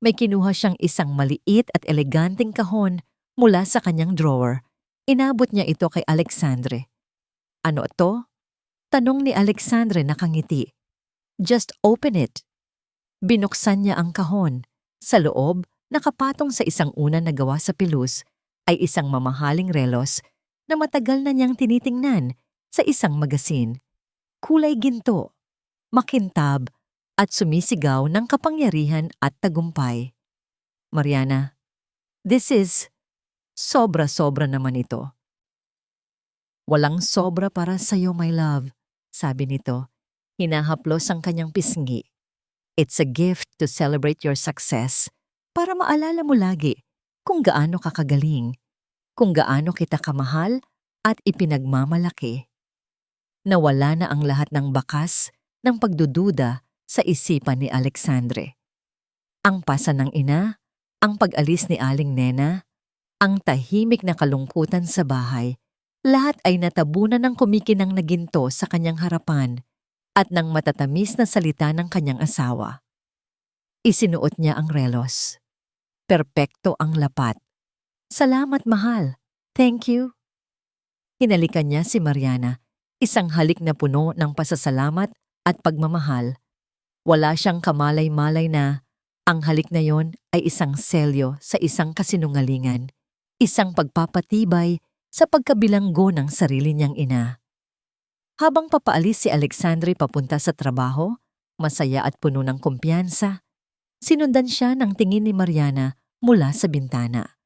May kinuha siyang isang maliit at eleganteng kahon mula sa kanyang drawer. Inabot niya ito kay Alexandre. Ano ito? Tanong ni Alexandre nakangiti. Just open it. Binuksan niya ang kahon. Sa loob, nakapatong sa isang una na gawa sa pilus, ay isang mamahaling relos na matagal na niyang tinitingnan sa isang magasin. Kulay ginto, makintab, at sumisigaw ng kapangyarihan at tagumpay. Mariana, this is sobra-sobra naman ito. Walang sobra para sa'yo, my love, sabi nito. Hinahaplos ang kanyang pisngi. It's a gift to celebrate your success para maalala mo lagi kung gaano ka kagaling, kung gaano kita kamahal at ipinagmamalaki. Nawala na ang lahat ng bakas ng pagdududa sa isipan ni Alexandre. Ang pasa ng ina, ang pag-alis ni Aling Nena, ang tahimik na kalungkutan sa bahay, lahat ay natabunan ng kumikinang na ginto sa kanyang harapan at ng matatamis na salita ng kanyang asawa. Isinuot niya ang relos. Perpekto ang lapat. Salamat, mahal. Thank you. Hinalikan niya si Mariana, isang halik na puno ng pasasalamat at pagmamahal. Wala siyang kamalay-malay na ang halik na yon ay isang selyo sa isang kasinungalingan, isang pagpapatibay sa pagkabilanggo ng sarili niyang ina. Habang papaalis si Alexandre papunta sa trabaho, masaya at puno ng kumpiyansa, sinundan siya ng tingin ni Mariana mula sa bintana.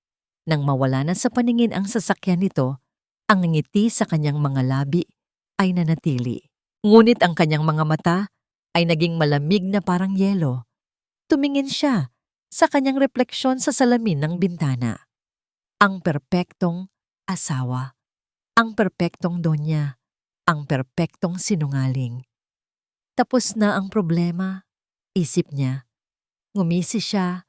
Nang mawala na sa paningin ang sasakyan nito, ang ngiti sa kanyang mga labi ay nanatili. Ngunit ang kanyang mga mata ay naging malamig na parang yelo. Tumingin siya sa kanyang refleksyon sa salamin ng bintana. Ang perpektong asawa, ang perpektong donya, ang perpektong sinungaling. Tapos na ang problema, isip niya. Ngumisi siya,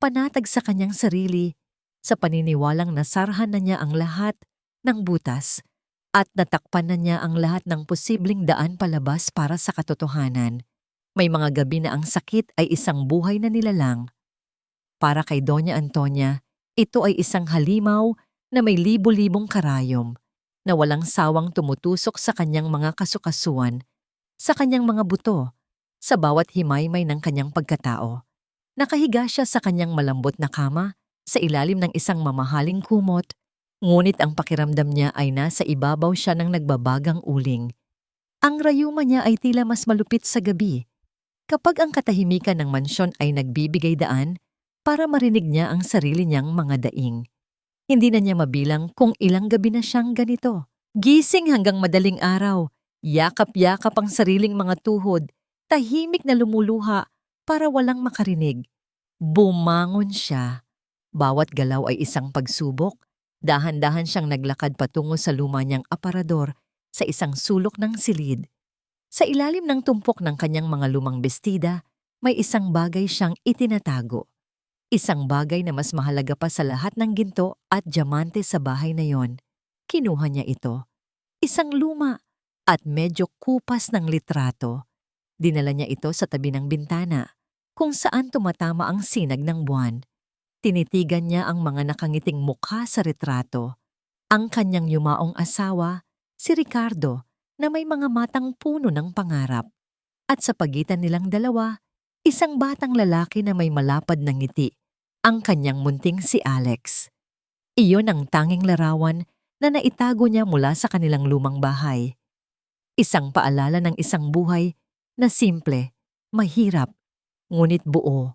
panatag sa kanyang sarili, sa paniniwalang nasarhan na niya ang lahat ng butas at natakpan na niya ang lahat ng posibleng daan palabas para sa katotohanan. May mga gabi na ang sakit ay isang buhay na nilalang. Para kay Doña Antonia, ito ay isang halimaw na may libo-libong karayom na walang sawang tumutusok sa kanyang mga kasukasuan, sa kanyang mga buto, sa bawat himaymay ng kanyang pagkatao. Nakahiga siya sa kanyang malambot na kama, sa ilalim ng isang mamahaling kumot, ngunit ang pakiramdam niya ay nasa ibabaw siya ng nagbabagang uling. Ang rayuma niya ay tila mas malupit sa gabi. Kapag ang katahimikan ng mansyon ay nagbibigay daan, para marinig niya ang sarili niyang mga daing. Hindi na niya mabilang kung ilang gabi na siyang ganito. Gising hanggang madaling araw, yakap-yakap ang sariling mga tuhod, tahimik na lumuluha para walang makarinig. Bumangon siya. Bawat galaw ay isang pagsubok. Dahan-dahan siyang naglakad patungo sa luma niyang aparador sa isang sulok ng silid. Sa ilalim ng tumpok ng kanyang mga lumang bestida, may isang bagay siyang itinatago. Isang bagay na mas mahalaga pa sa lahat ng ginto at diamante sa bahay na yon. Kinuha niya ito. Isang luma at medyo kupas ng litrato. Dinala niya ito sa tabi ng bintana, kung saan tumatama ang sinag ng buwan. Tinitigan niya ang mga nakangiting mukha sa retrato. Ang kanyang yumaong asawa, si Ricardo, na may mga matang puno ng pangarap. At sa pagitan nilang dalawa, isang batang lalaki na may malapad na ngiti, ang kanyang munting si Alex. Iyon ang tanging larawan na naitago niya mula sa kanilang lumang bahay. Isang paalala ng isang buhay na simple, mahirap, ngunit buo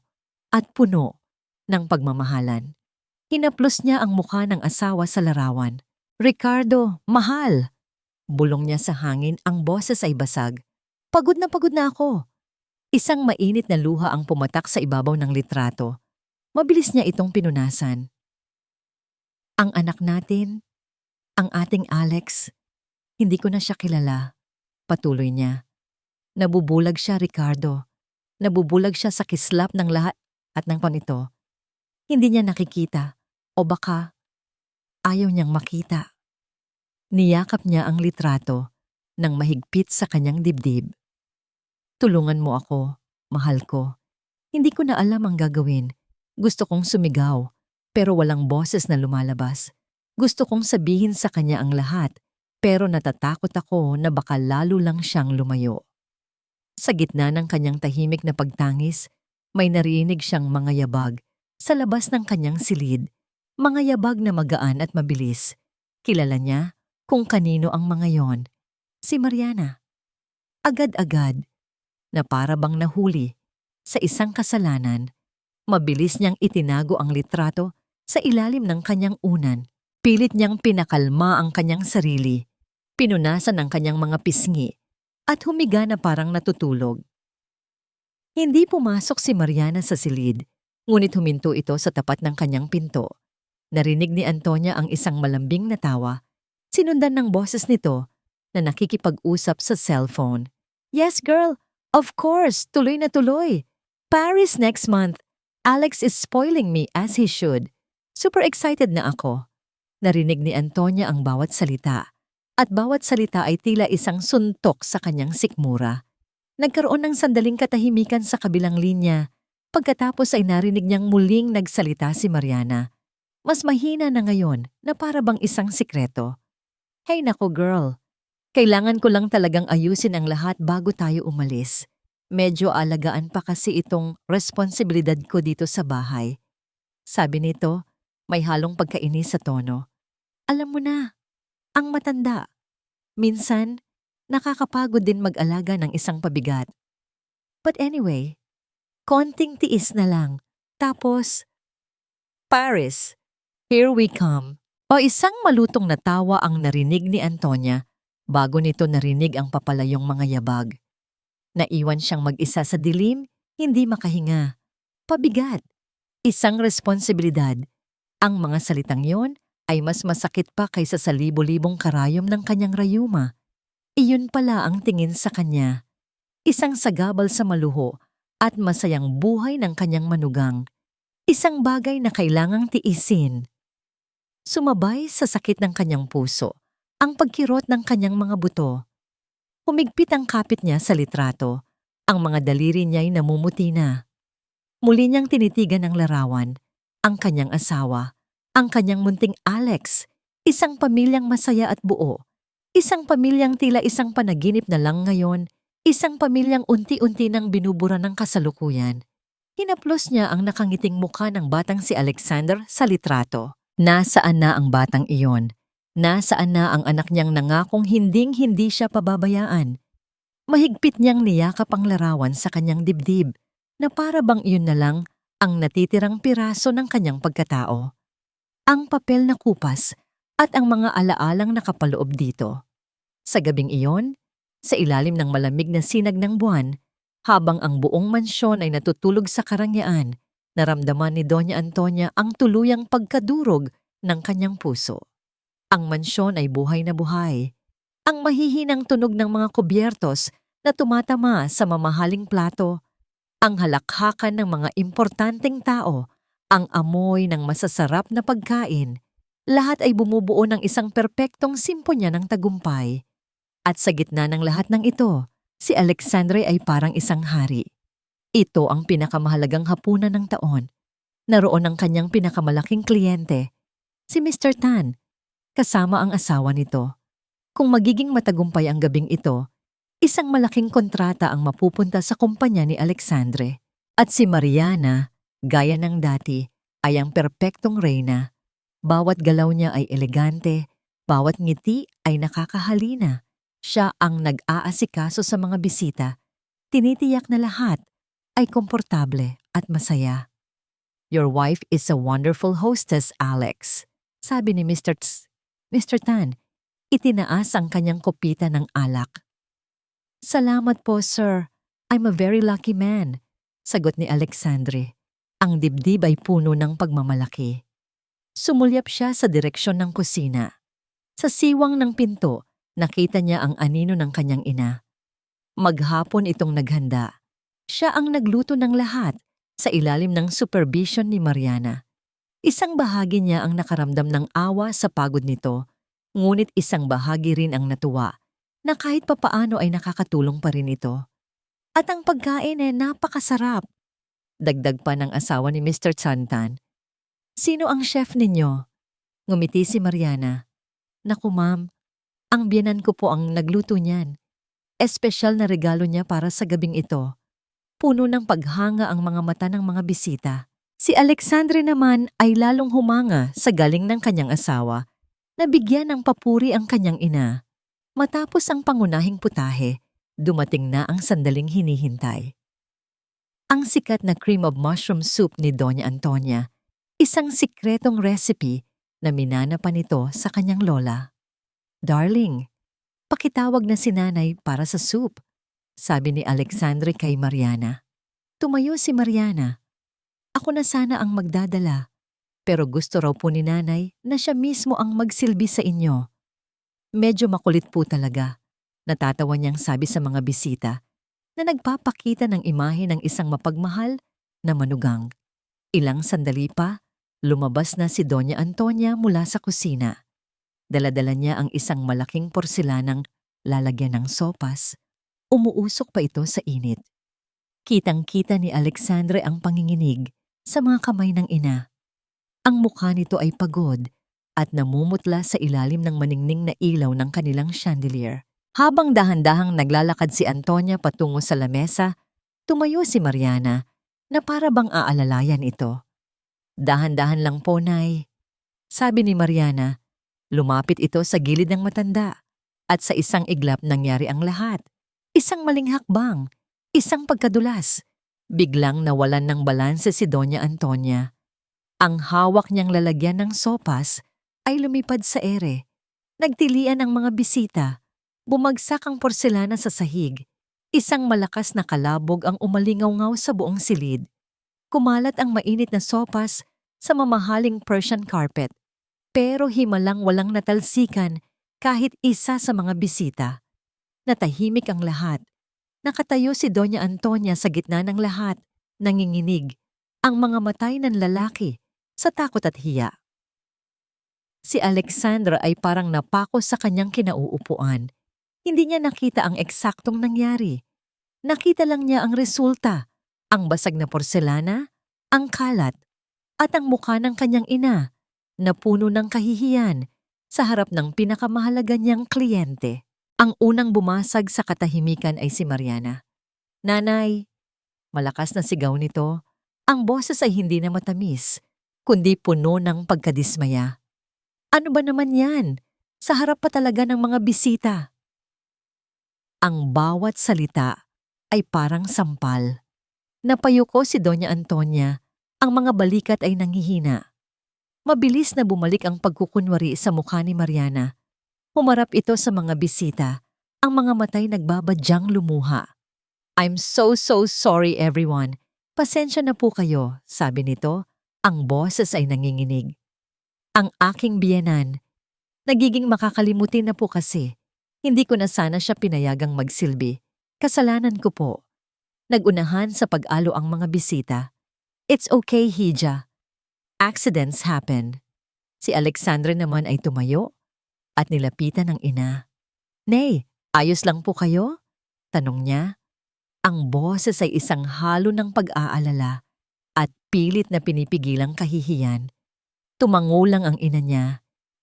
at puno ng pagmamahalan. Hinaplos niya ang mukha ng asawa sa larawan. "Ricardo, mahal!" Bulong niya sa hangin, ang boses ay basag. Pagod na ako." Isang mainit na luha ang pumatak sa ibabaw ng litrato. Mabilis niya itong pinunasan. "Ang anak natin, ang ating Alex, hindi ko na siya kilala." Patuloy niya. Nabubulag siya, Ricardo. Nabubulag siya sa kislap ng lahat at ng panito. Hindi niya nakikita, o baka ayaw niyang makita. Niyakap niya ang litrato nang mahigpit sa kanyang dibdib. "Tulungan mo ako, mahal ko. Hindi ko na alam ang gagawin. Gusto kong sumigaw, pero walang boses na lumalabas. Gusto kong sabihin sa kanya ang lahat, pero natatakot ako na baka lalo lang siyang lumayo." Sa gitna ng kanyang tahimik na pagtangis, may narinig siyang mga yabag sa labas ng kanyang silid, mga yabag na magaan at mabilis. Kilala niya kung kanino ang mga yon. Si Mariana. Agad-agad, na para bang nahuli sa isang kasalanan, mabilis niyang itinago ang litrato sa ilalim ng kanyang unan. Pilit niyang pinakalma ang kanyang sarili, pinunasan ang kanyang mga pisngi, at humiga na parang natutulog. Hindi pumasok si Mariana sa silid, ngunit huminto ito sa tapat ng kanyang pinto. Narinig ni Antonia ang isang malambing na tawa, sinundan ng boses nito na nakikipag-usap sa cellphone. "Yes, girl. Of course. Tuloy na tuloy. Paris next month. Alex is spoiling me as he should. Super excited na ako." Narinig ni Antonia ang bawat salita, at bawat salita ay tila isang suntok sa kanyang sikmura. Nagkaroon ng sandaling katahimikan sa kabilang linya, pagkatapos ay narinig niyang muling nagsalita si Mariana. Mas mahina na ngayon na para bang isang sikreto. "Hey nako girl, kailangan ko lang talagang ayusin ang lahat bago tayo umalis. Medyo alagaan pa kasi itong responsibilidad ko dito sa bahay." Sabi nito, may halong pagkainis sa tono. "Alam mo na, ang matanda. Minsan, nakakapagod din mag-alaga ng isang pabigat. But anyway, konting tiis na lang. Tapos, Paris, here we come." O isang malutong na tawa ang narinig ni Antonia bago nito narinig ang papalayong mga yabag. Naiwan siyang mag-isa sa dilim, hindi makahinga. Pabigat. Isang responsibilidad. Ang mga salitang yon ay mas masakit pa kaysa sa libo-libong karayom ng kanyang rayuma. Iyon pala ang tingin sa kanya. Isang sagabal sa maluho at masayang buhay ng kanyang manugang. Isang bagay na kailangang tiisin. Sumabay sa sakit ng kanyang puso ang pagkirot ng kanyang mga buto. Humigpit ang kapit niya sa litrato. Ang mga daliri niya'y namumuti na. Muli niyang tinitigan ang larawan, ang kanyang asawa, ang kanyang munting Alex, isang pamilyang masaya at buo, isang pamilyang tila isang panaginip na lang ngayon, isang pamilyang unti-unti nang binubura ng kasalukuyan. Hinaplos niya ang nakangiting mukha ng batang si Alexander sa litrato. Nasaan na ang batang iyon? Nasaan na ang anak niyang nangakong hinding-hindi siya pababayaan? Mahigpit niyang niyakap ang larawan sa kanyang dibdib na para bang iyon na lang ang natitirang piraso ng kanyang pagkatao. Ang papel na kupas at ang mga alaalang nakapaloob dito. Sa gabing iyon, sa ilalim ng malamig na sinag ng buwan, habang ang buong mansyon ay natutulog sa karangyaan, naramdaman ni Doña Antonia ang tuluyang pagkadurog ng kanyang puso. Ang mansyon ay buhay na buhay. Ang mahihinang tunog ng mga kubyertos na tumatama sa mamahaling plato, ang halakhakan ng mga importanteng tao, ang amoy ng masasarap na pagkain, lahat ay bumubuo ng isang perpektong simponya ng tagumpay. At sa gitna ng lahat ng ito, si Alexandre ay parang isang hari. Ito ang pinakamahalagang hapunan ng taon. Naroon ang kanyang pinakamalaking kliyente, si Mr. Tan, kasama ang asawa nito. Kung magiging matagumpay ang gabing ito, isang malaking kontrata ang mapupunta sa kumpanya ni Alexandre. At si Mariana, gaya ng dati, ay ang perpektong reyna. Bawat galaw niya ay elegante, bawat ngiti ay nakakahalina. Siya ang nag-aasikaso sa mga bisita. Tinitiyak na lahat ay komportable at masaya. "Your wife is a wonderful hostess, Alex," sabi ni Mr. Tan. Itinaas ang kanyang kopita ng alak. "Salamat po, sir. I'm a very lucky man," sagot ni Alexandre. Ang dibdib ay puno ng pagmamalaki. Sumulyap siya sa direksyon ng kusina. Sa siwang ng pinto, nakita niya ang anino ng kanyang ina. Maghapon itong naghanda. Siya ang nagluto ng lahat sa ilalim ng supervision ni Mariana. Isang bahagi niya ang nakaramdam ng awa sa pagod nito, ngunit isang bahagi rin ang natuwa na kahit papaano ay nakakatulong pa rin ito. At ang pagkain ay napakasarap. Dagdag pa ng asawa ni Mr. Santan. "Sino ang chef ninyo?" Ngumiti si Mariana. "Naku ma'am, ang biyenan ko po ang nagluto niyan. Espesyal na regalo niya para sa gabing ito." Puno ng paghanga ang mga mata ng mga bisita. Si Alexandre naman ay lalong humanga sa galing ng kanyang asawa na bigyan ng papuri ang kanyang ina. Matapos ang pangunahing putahe, dumating na ang sandaling hinihintay. Ang sikat na cream of mushroom soup ni Doña Antonia, isang sikretong recipe na minana pa nito sa kanyang lola. "Darling, pakitawag na si nanay para sa soup," sabi ni Alexandre kay Mariana. Tumayo si Mariana. "Ako na sana ang magdadala, pero gusto raw po ni nanay na siya mismo ang magsilbi sa inyo." Medyo makulit po talaga, natatawa niyang sabi sa mga bisita na nagpapakita ng imahe ng isang mapagmahal na manugang. Ilang sandali pa, lumabas na si Doña Antonia mula sa kusina. Daladala niya ang isang malaking porselanang lalagyan ng sopas. Umuusok pa ito sa init. Kitang-kita ni Alexandre ang panginginig sa mga kamay ng ina. Ang mukha nito ay pagod at namumutla sa ilalim ng maningning na ilaw ng kanilang chandelier. Habang dahan-dahang naglalakad si Antonia patungo sa lamesa, tumayo si Mariana na para bang aalalayan ito. "Dahan-dahan lang po, Nay," sabi ni Mariana. Lumapit ito sa gilid ng matanda at sa isang iglap nangyari ang lahat. Isang maling hakbang, isang pagkadulas. Biglang nawalan ng balanse si Doña Antonia. Ang hawak niyang lalagyan ng sopas ay lumipad sa ere. Nagtilian ang mga bisita. Bumagsak ang porselana sa sahig. Isang malakas na kalabog ang umalingaw-ngaw sa buong silid. Kumalat ang mainit na sopas sa mamahaling Persian carpet. Pero himalang walang natalsikan kahit isa sa mga bisita. Natahimik ang lahat. Nakatayo si Doña Antonia sa gitna ng lahat, nanginginig. ang mga matay ng lalaki sa takot at hiya. Si Alexandra ay parang napako sa kanyang kinauupuan. Hindi niya nakita ang eksaktong nangyari. Nakita lang niya ang resulta, ang basag na porselana, ang kalat, at ang mukha ng kanyang ina na puno ng kahihiyan sa harap ng pinakamahalaga niyang kliyente. Ang unang bumasag sa katahimikan ay si Mariana. "Nanay!" Malakas na sigaw nito. Ang boses ay hindi na matamis, kundi puno ng pagkadismaya. "Ano ba naman yan? Sa harap pa talaga ng mga bisita." Ang bawat salita ay parang sampal. Napayuko si Doña Antonia, ang mga balikat ay nanghihina. Mabilis na bumalik ang pagkukunwari sa mukha ni Mariana. Humarap ito sa mga bisita, ang mga matay nagbabadyang lumuha. "I'm so sorry everyone. Pasensya na po kayo," sabi nito. Ang boses ay nanginginig. "Ang aking biyenan. Nagiging makakalimutin na po kasi. Hindi ko na sana siya pinayagang magsilbi. Kasalanan ko po. Nagunahan sa pag-alo ang mga bisita. It's okay, Hija. Accidents happen." Si Alexandra naman ay tumayo at nilapitan ng ina. "Nay, ayos lang po kayo?" tanong niya. Ang boses ay isang halo ng pag-aalala at pilit na pinipigilang kahihiyan. Tumango lang ang ina niya,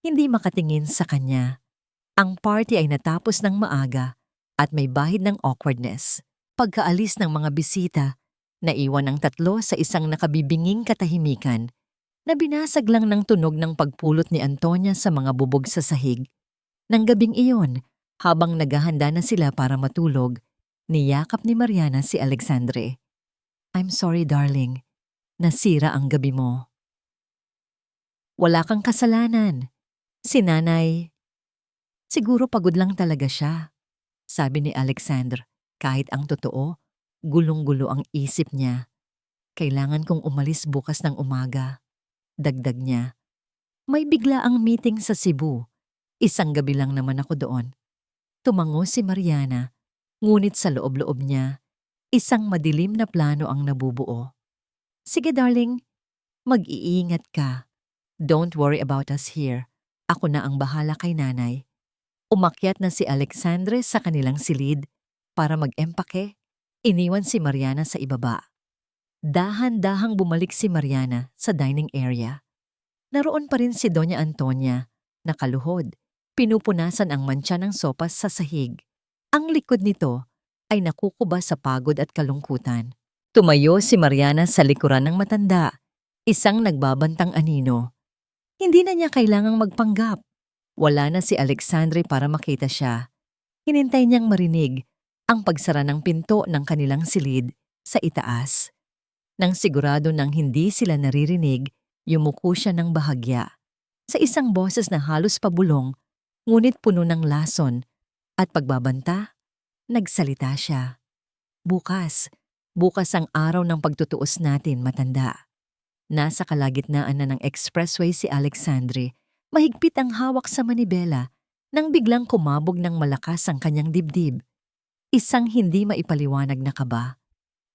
hindi makatingin sa kanya. Ang party ay natapos ng maaga at may bahid ng awkwardness. Pagkaalis ng mga bisita, naiwan ang tatlo sa isang nakabibinging katahimikan na binasag lang ng tunog ng pagpulot ni Antonia sa mga bubog sa sahig. Nang gabing iyon, habang naghahanda na sila para matulog, niyakap ni Mariana si Alexandre. "I'm sorry darling, nasira ang gabi mo." "Wala kang kasalanan. Si nanay..." "Siguro pagod lang talaga siya," sabi ni Alexandre. Kahit ang totoo, gulong-gulo ang isip niya. "Kailangan kong umalis bukas ng umaga." Dagdag niya. "May bigla ang meeting sa Cebu. Isang gabi lang naman ako doon." Tumango si Mariana, ngunit sa loob-loob niya, isang madilim na plano ang nabubuo. "Sige darling, mag-iingat ka. Don't worry about us here. Ako na ang bahala kay nanay." Umakyat na si Alexandre sa kanilang silid para mag-empake. Iniwan si Mariana sa ibaba. Dahan-dahang bumalik si Mariana sa dining area. Naroon pa rin si Doña Antonia, nakaluhod. Pinupunasan ang mantsa ng sopas sa sahig. Ang likod nito ay nakukuba sa pagod at kalungkutan. Tumayo si Mariana sa likuran ng matanda, isang nagbabantang anino. Hindi na niya kailangang magpanggap. Wala na si Alexandre para makita siya. Hinintay niyang marinig ang pagsara ng pinto ng kanilang silid sa itaas. Nang sigurado nang hindi sila naririnig, yumuko siya ng bahagya. Sa isang boses na halos pabulong, ngunit puno ng lason at pagbabanta, nagsalita siya. Bukas ang araw ng pagtutuos natin, matanda." Nasa kalagitnaan na ng expressway si Alexandre, mahigpit ang hawak sa manibela nang biglang kumabog ng malakas ang kanyang dibdib. Isang hindi maipaliwanag na kaba.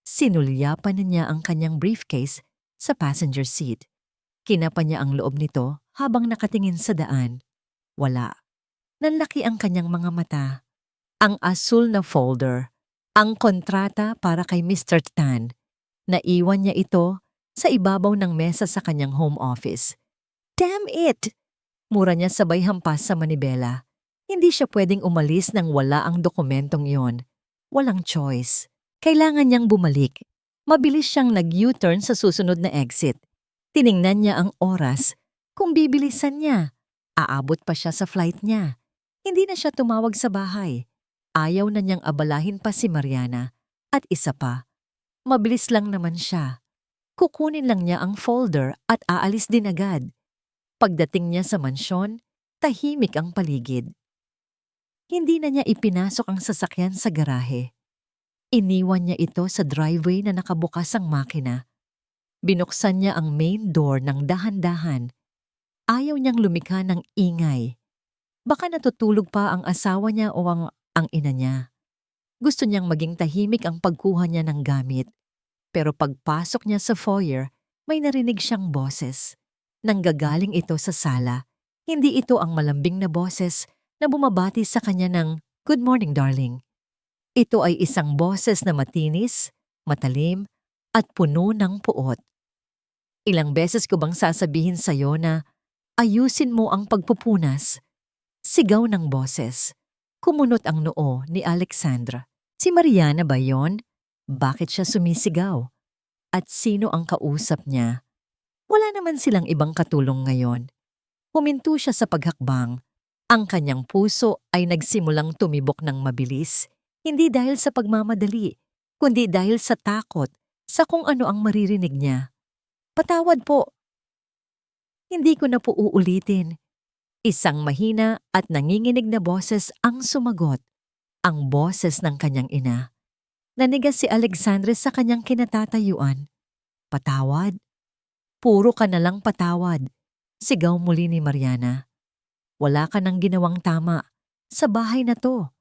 Sinulyapan na niya ang kanyang briefcase sa passenger seat. Kinapa niya ang loob nito habang nakatingin sa daan. Wala. Nanlaki ang kanyang mga mata. Ang asul na folder, ang kontrata para kay Mr. Tan. Naiwan niya ito sa ibabaw ng mesa sa kanyang home office. Damn it! Mura niya sabay hampas sa manibela. Hindi siya pwedeng umalis nang wala ang dokumentong iyon. Walang choice. Kailangan niyang bumalik. Mabilis siyang nag-U-turn sa susunod na exit. Tiningnan niya ang oras. Kung bibilisan niya, aabot pa siya sa flight niya. Hindi na siya tumawag sa bahay. Ayaw na niyang abalahin pa si Mariana. At isa pa, mabilis lang naman siya. Kukunin lang niya ang folder at aalis din agad. Pagdating niya sa mansyon, tahimik ang paligid. Hindi na niya ipinasok ang sasakyan sa garahe. Iniwan niya ito sa driveway na nakabukas ang makina. Binuksan niya ang main door ng dahan-dahan. Ayaw niyang lumikha ng ingay. Baka natutulog pa ang asawa niya o ang ina niya. Gusto niyang maging tahimik ang pagkuha niya ng gamit. Pero pagpasok niya sa foyer, may narinig siyang boses. Nanggagaling ito sa sala. Hindi ito ang malambing na boses na bumabati sa kanya ng, "Good morning, darling." Ito ay isang boses na matinis, matalim, at puno ng puot. Ilang beses ko bang sasabihin sa'yo na ayusin mo ang pagpupunas? Sigaw ng boses. Kumunot ang noo ni Alexandra. Si Mariana ba yon? Bakit siya sumisigaw? At sino ang kausap niya? Wala naman silang ibang katulong ngayon. Huminto siya sa paghakbang. Ang kanyang puso ay nagsimulang tumibok ng mabilis, hindi dahil sa pagmamadali, kundi dahil sa takot sa kung ano ang maririnig niya. "Patawad po." "Hindi ko na po uulitin." Isang mahina at nanginginig na boses ang sumagot, ang boses ng kanyang ina. Nanigas si Alexandre sa kanyang kinatatayuan. "Patawad? Puro ka na lang patawad." Sigaw muli ni Mariana. "Wala ka nang ginawang tama. Sa bahay na to.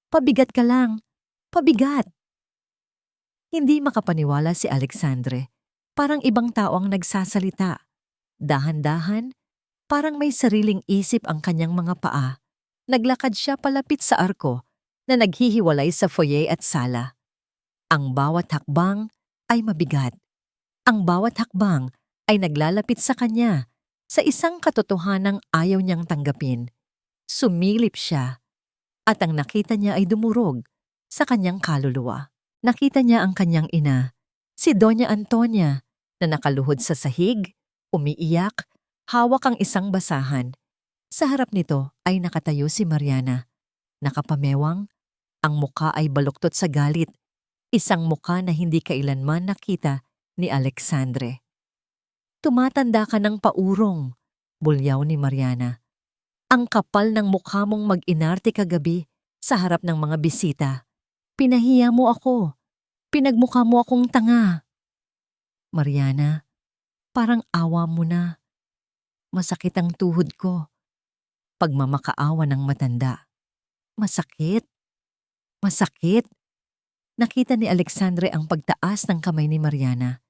Pabigat ka lang. Pabigat." Hindi makapaniwala si Alexandre. Parang ibang tao ang nagsasalita. Dahan-dahan, parang may sariling isip ang kanyang mga paa. Naglakad siya palapit sa arko na naghihiwalay sa foyer at sala. Ang bawat hakbang ay mabigat. Ang bawat hakbang ay naglalapit sa kanya sa isang katotohanang ayaw niyang tanggapin. Sumilip siya at ang nakita niya ay dumurog sa kanyang kaluluwa. Nakita niya ang kanyang ina, si Doña Antonia, na nakaluhod sa sahig, umiiyak, hawak ang isang basahan. Sa harap nito ay nakatayo si Mariana. Nakapamewang, ang muka ay baluktot sa galit, isang muka na hindi kailanman nakita ni Alexandre. "Tumatanda ka ng paurong," bulyaw ni Mariana. "Ang kapal ng mukha mong mag-inarte kagabi sa harap ng mga bisita. Pinahiya mo ako. Pinagmukha mo akong tanga." "Mariana, parang awa mo na. Masakit ang tuhod ko." Pagmamakaawa ng matanda. "Masakit? Masakit?" Nakita ni Alexandre ang pagtaas ng kamay ni Mariana.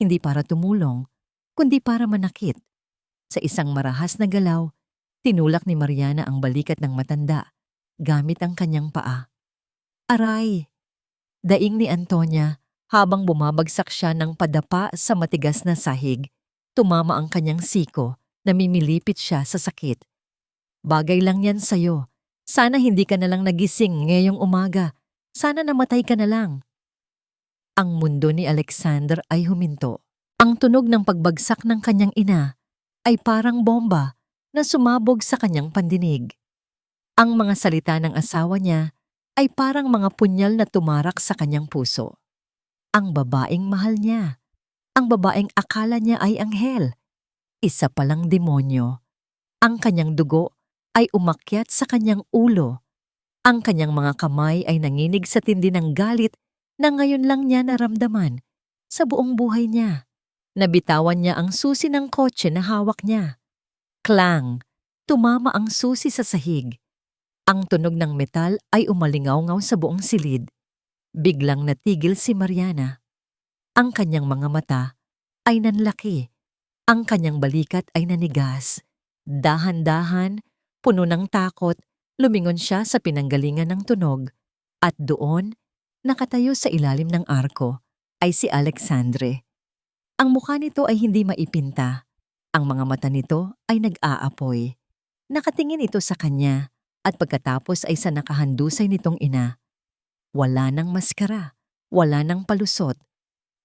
Hindi para tumulong, kundi para manakit. Sa isang marahas na galaw, tinulak ni Mariana ang balikat ng matanda gamit ang kanyang paa. "Aray!" Daing ni Antonia habang bumabagsak siya ng padapa sa matigas na sahig. Tumama ang kanyang siko, namimilipit siya sa sakit. "Bagay lang yan sa'yo. Sana hindi ka na lang nagising ngayong umaga. Sana namatay ka na lang." Ang mundo ni Alexander ay huminto. Ang tunog ng pagbagsak ng kanyang ina ay parang bomba na sumabog sa kanyang pandinig. Ang mga salita ng asawa niya ay parang mga punyal na tumarak sa kanyang puso. Ang babaeng mahal niya, ang babaeng akala niya ay anghel, isa palang demonyo. Ang kanyang dugo ay umakyat sa kanyang ulo. Ang kanyang mga kamay ay nanginig sa tindi ng galit na ngayon lang niya naramdaman sa buong buhay niya. Nabitawan niya ang susi ng kotse na hawak niya. Klang! Tumama ang susi sa sahig. Ang tunog ng metal ay umalingaw-ngaw sa buong silid. Biglang natigil si Mariana. Ang kanyang mga mata ay nanlaki. Ang kanyang balikat ay nanigas. Dahan-dahan, puno ng takot, lumingon siya sa pinanggalingan ng tunog. At doon, nakatayo sa ilalim ng arko, ay si Alexandre. Ang mukha nito ay hindi maipinta. Ang mga mata nito ay nag-aapoy. Nakatingin ito sa kanya. At pagkatapos ay sa nakahandusay nitong ina. Wala nang maskara, wala nang palusot.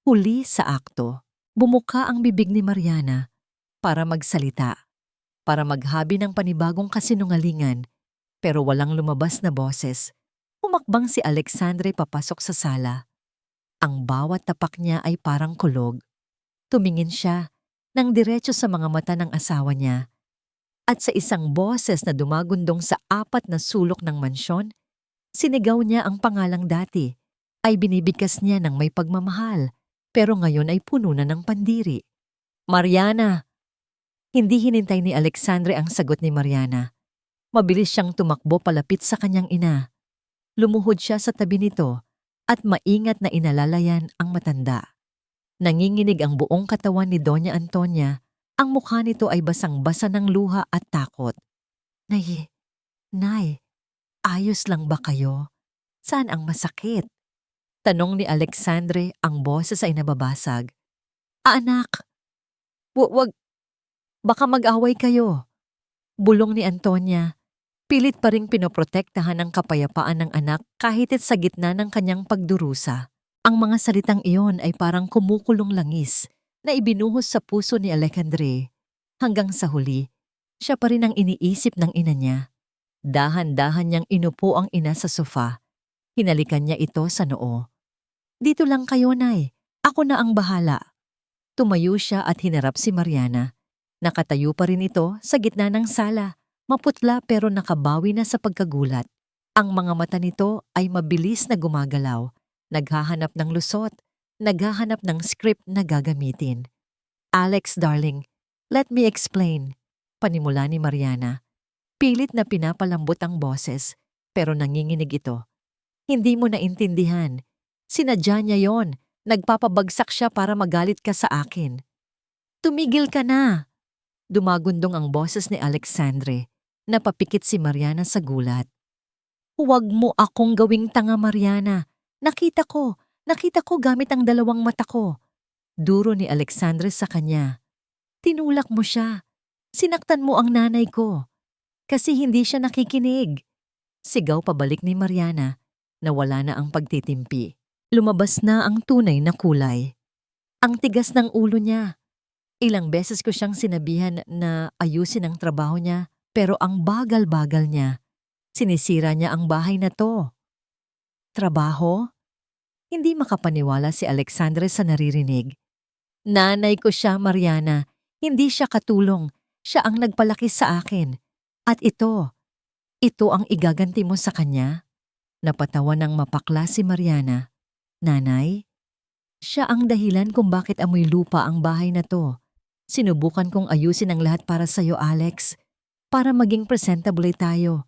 Huli sa akto, bumuka ang bibig ni Mariana para magsalita, para maghabi ng panibagong kasinungalingan, pero walang lumabas na boses. Humakbang si Alexandre papasok sa sala. Ang bawat tapak niya ay parang kulog. Tumingin siya nang diretso sa mga mata ng asawa niya. At sa isang boses na dumagundong sa apat na sulok ng mansyon, sinigaw niya ang pangalang dati, ay binibigkas niya ng may pagmamahal, pero ngayon ay puno na ng pandiri. "Mariana!" Hindi hinintay ni Alexandre ang sagot ni Mariana. Mabilis siyang tumakbo palapit sa kanyang ina. Lumuhod siya sa tabi nito at maingat na inalalayan ang matanda. Nanginginig ang buong katawan ni Doña Antonia. Ang mukha nito ay basang-basa ng luha at takot. Nay, ayos lang ba kayo? Saan ang masakit? Tanong ni Alexandre, ang boses ay nababasag. Anak, wag, baka mag-away kayo. Bulong ni Antonia. Pilit pa ring pinoprotektahan ang kapayapaan ng anak kahit sa gitna ng kanyang pagdurusa. Ang mga salitang iyon ay parang kumukulong langis na ibinuhos sa puso ni Alexandre. Hanggang sa huli, siya pa rin ang iniisip ng ina niya. Dahan-dahan niyang inupo ang ina sa sofa. Hinalikan niya ito sa noo. Dito lang kayo, Nay. Ako na ang bahala. Tumayo siya at hinarap si Mariana. Nakatayo pa rin ito sa gitna ng sala. Maputla pero nakabawi na sa pagkagulat. Ang mga mata nito ay mabilis na gumagalaw. Naghahanap ng lusot. Naghahanap ng script na gagamitin. Alex, darling, let me explain. Panimula ni Mariana. Pilit na pinapalambot ang boses, pero nanginginig ito. Hindi mo naintindihan. Sinadya niya yon. Nagpapabagsak siya para magalit ka sa akin. Tumigil ka na! Dumagundong ang boses ni Alexandre. Napapikit si Mariana sa gulat. Huwag mo akong gawing tanga, Mariana. Nakita ko gamit ang dalawang mata ko. Duro ni Alexandre sa kanya. Tinulak mo siya. Sinaktan mo ang nanay ko. Kasi hindi siya nakikinig. Sigaw pabalik ni Mariana. Nawala na ang pagtitimpi. Lumabas na ang tunay na kulay. Ang tigas ng ulo niya. Ilang beses ko siyang sinabihan na ayusin ang trabaho niya, pero ang bagal-bagal niya. Sinisira niya ang bahay na to. Trabaho? Hindi makapaniwala si Alexandre sa naririnig. Nanay ko siya, Mariana. Hindi siya katulong. Siya ang nagpalaki sa akin. At ito ang igaganti mo sa kanya? Napatawa ng mapakla si Mariana. Nanay, siya ang dahilan kung bakit amoy lupa ang bahay na to. Sinubukan kong ayusin ang lahat para sa'yo, Alex. Para maging presentable tayo.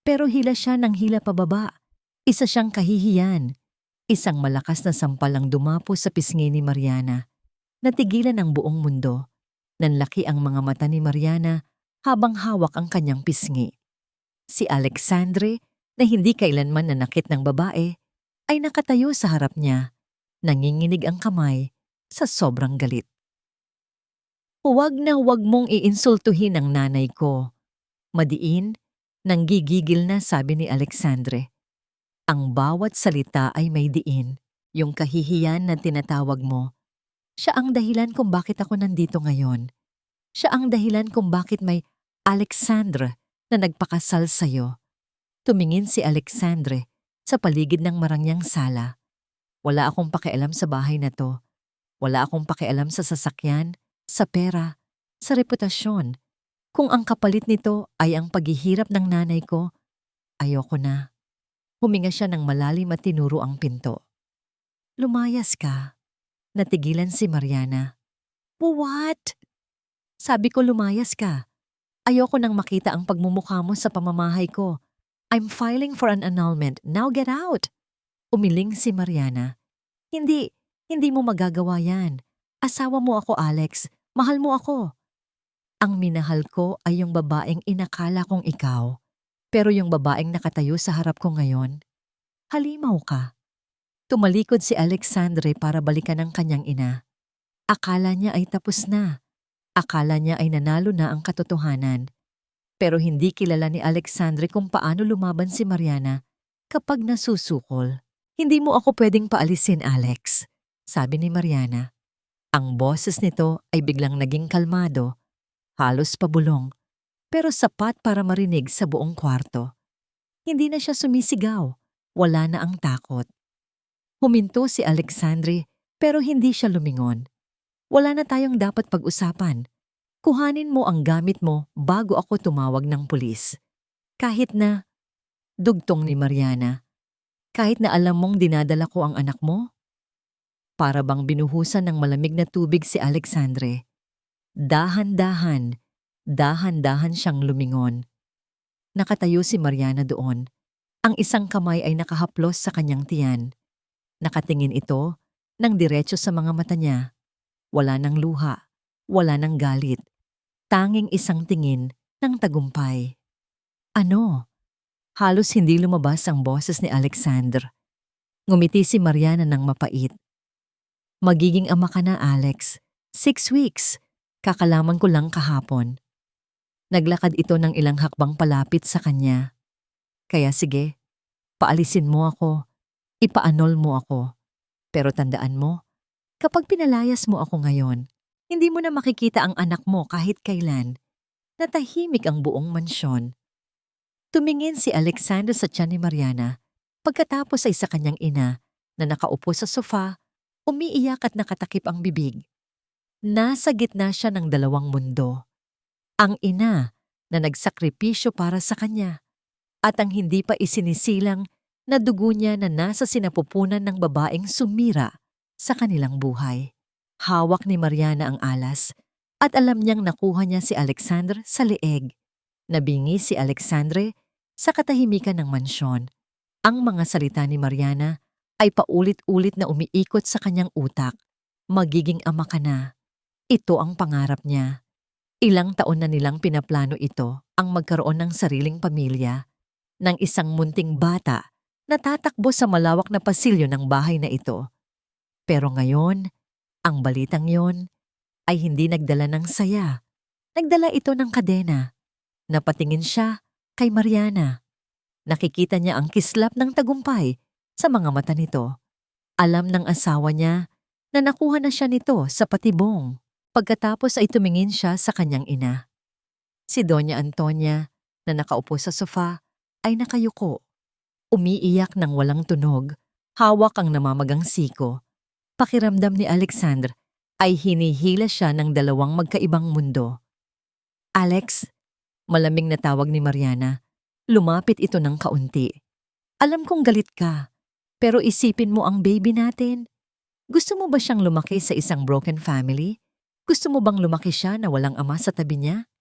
Pero hila siya ng hila pababa. Isa siyang kahihiyan. Isang malakas na sampal ang dumapo sa pisngi ni Mariana. Natigilan ang buong mundo. Nanlaki ang mga mata ni Mariana habang hawak ang kanyang pisngi. Si Alexandre, na hindi kailanman nanakit ng babae, ay nakatayo sa harap niya. Nanginginig ang kamay sa sobrang galit. Huwag na huwag mong iinsultuhin ang nanay ko. Madiin, nanggigigil na sabi ni Alexandre. Ang bawat salita ay may diin. Yung kahihiyan na tinatawag mo. Siya ang dahilan kung bakit ako nandito ngayon. Siya ang dahilan kung bakit may Alexandre na nagpakasal sa'yo. Tumingin si Alexandre sa paligid ng marangyang sala. Wala akong pakialam sa bahay na to. Wala akong pakialam sa sasakyan, sa pera, sa reputasyon. Kung ang kapalit nito ay ang paghihirap ng nanay ko, ayoko na. Huminga siya ng malalim at tinuro ang pinto. Lumayas ka. Natigilan si Mariana. What? Sabi ko lumayas ka. Ayoko nang makita ang pagmumukha mo sa pamamahay ko. I'm filing for an annulment. Now get out! Umiling si Mariana. Hindi mo magagawa yan. Asawa mo ako, Alex. Mahal mo ako. Ang minahal ko ay yung babaeng inakala kong ikaw. Pero yung babaeng nakatayo sa harap ko ngayon, halimaw ka. Tumalikod si Alexandre para balikan ang kanyang ina. Akala niya ay tapos na. Akala niya ay nanalo na ang katotohanan. Pero hindi kilala ni Alexandre kung paano lumaban si Mariana kapag nasusukol. Hindi mo ako pwedeng paalisin, Alex, sabi ni Mariana. Ang boses nito ay biglang naging kalmado, halos pabulong, pero sapat para marinig sa buong kwarto. Hindi na siya sumisigaw, wala na ang takot. Huminto si Alexandre pero hindi siya lumingon. Wala na tayong dapat pag-usapan. Kuhanin mo ang gamit mo bago ako tumawag ng pulis. Kahit na, dugtong ni Mariana, kahit na alam mong dinadala ko ang anak mo? Para bang binuhusan ng malamig na tubig si Alexandre. Dahan-dahan siyang lumingon. Nakatayo si Mariana doon. Ang isang kamay ay nakahaplos sa kanyang tiyan. Nakatingin ito nang diretso sa mga mata niya. Wala ng luha, wala ng galit, tanging isang tingin ng tagumpay. Ano? Halos hindi lumabas ang boses ni Alexander. Ngumiti si Mariana ng mapait. Magiging ama ka na, Alex. 6 weeks. Kakalaman ko lang kahapon. Naglakad ito ng ilang hakbang palapit sa kanya. Kaya sige, paalisin mo ako, ipaanol mo ako. Pero tandaan mo, kapag pinalayas mo ako ngayon, hindi mo na makikita ang anak mo kahit kailan. Natahimik ang buong mansyon. Tumingin si Alexander sa tiyan ni Mariana pagkatapos ay sa kanyang ina na nakaupo sa sofa, umiiyak at nakatakip ang bibig. Nasa gitna siya ng dalawang mundo. Ang ina na nagsakripisyo para sa kanya at ang hindi pa isinisilang na dugo niya na nasa sinapupunan ng babaeng sumira sa kanilang buhay. Hawak ni Mariana ang alas at alam niyang nakuha niya si Alexander sa leeg. Nabingi si Alexandre sa katahimikan ng mansyon. Ang mga salita ni Mariana ay paulit-ulit na umiikot sa kanyang utak. Magiging ama ka na. Ito ang pangarap niya. Ilang taon na nilang pinaplano ito ang magkaroon ng sariling pamilya, ng isang munting bata na tatakbo sa malawak na pasilyo ng bahay na ito. Pero ngayon, ang balitang yon ay hindi nagdala ng saya. Nagdala ito ng kadena. Napatingin siya kay Mariana. Nakikita niya ang kislap ng tagumpay sa mga mata nito. Alam ng asawa niya na nakuha na siya nito sa patibong. Pagkatapos ay tumingin siya sa kanyang ina. Si Doña Antonia na nakaupo sa sofa ay nakayuko. Umiiyak ng walang tunog, hawak ang namamagang siko. Pakiramdam ni Alexander ay hinihila siya ng dalawang magkaibang mundo. Alex, malamig na tawag ni Mariana. Lumapit ito ng kaunti. Alam kong galit ka, pero isipin mo ang baby natin. Gusto mo ba siyang lumaki sa isang broken family? Gusto mo bang lumaki siya na walang ama sa tabi niya?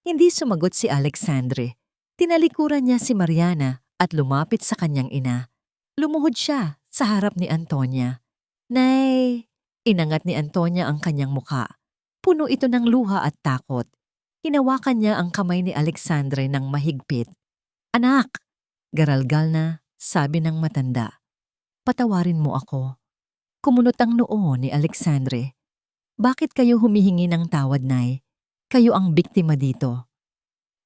Hindi sumagot si Alexandre. Tinalikuran niya si Mariana at lumapit sa kanyang ina. Lumuhod siya sa harap ni Antonia. Nay! Inangat ni Antonia ang kanyang muka. Puno ito ng luha at takot. Hinawakan niya ang kamay ni Alexandre ng mahigpit. Anak! Garalgal na, sabi ng matanda. Patawarin mo ako. Kumunot ang noo ni Alexandre. Bakit kayo humihingi ng tawad, Nay? Kayo ang biktima dito.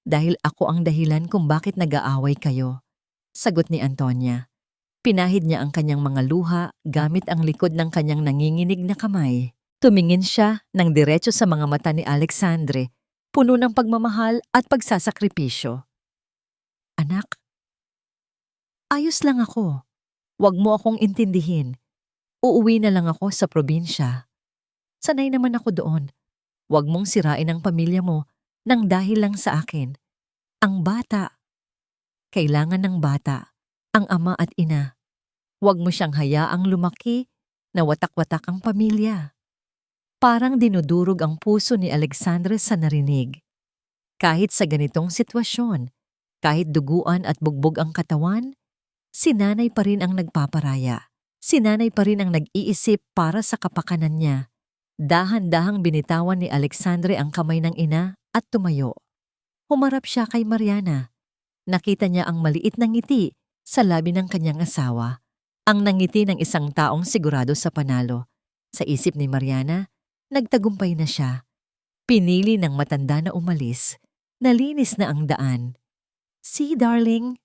Dahil ako ang dahilan kung bakit nag-aaway kayo, sagot ni Antonia. Pinahid niya ang kanyang mga luha gamit ang likod ng kanyang nanginginig na kamay. Tumingin siya ng diretso sa mga mata ni Alexandre, puno ng pagmamahal at pagsasakripisyo. Anak, ayos lang ako. Huwag mo akong intindihin. Uuwi na lang ako sa probinsya. Sanay naman ako doon. Huwag mong sirain ang pamilya mo nang dahil lang sa akin. Ang bata. Kailangan ng bata, ang ama at ina. Huwag mo siyang hayaang lumaki na watak-watak ang pamilya. Parang dinudurog ang puso ni Alexandre sa narinig. Kahit sa ganitong sitwasyon, kahit duguan at bugbog ang katawan, si nanay pa rin ang nagpaparaya. Si nanay pa rin ang nag-iisip para sa kapakanan niya. Dahan-dahang binitawan ni Alexandre ang kamay ng ina at tumayo. Humarap siya kay Mariana. Nakita niya ang maliit na ngiti sa labi ng kanyang asawa. Ang nangiti ng isang taong sigurado sa panalo. Sa isip ni Mariana, nagtagumpay na siya. Pinili ng matanda na umalis. Nalinis na ang daan. See, darling,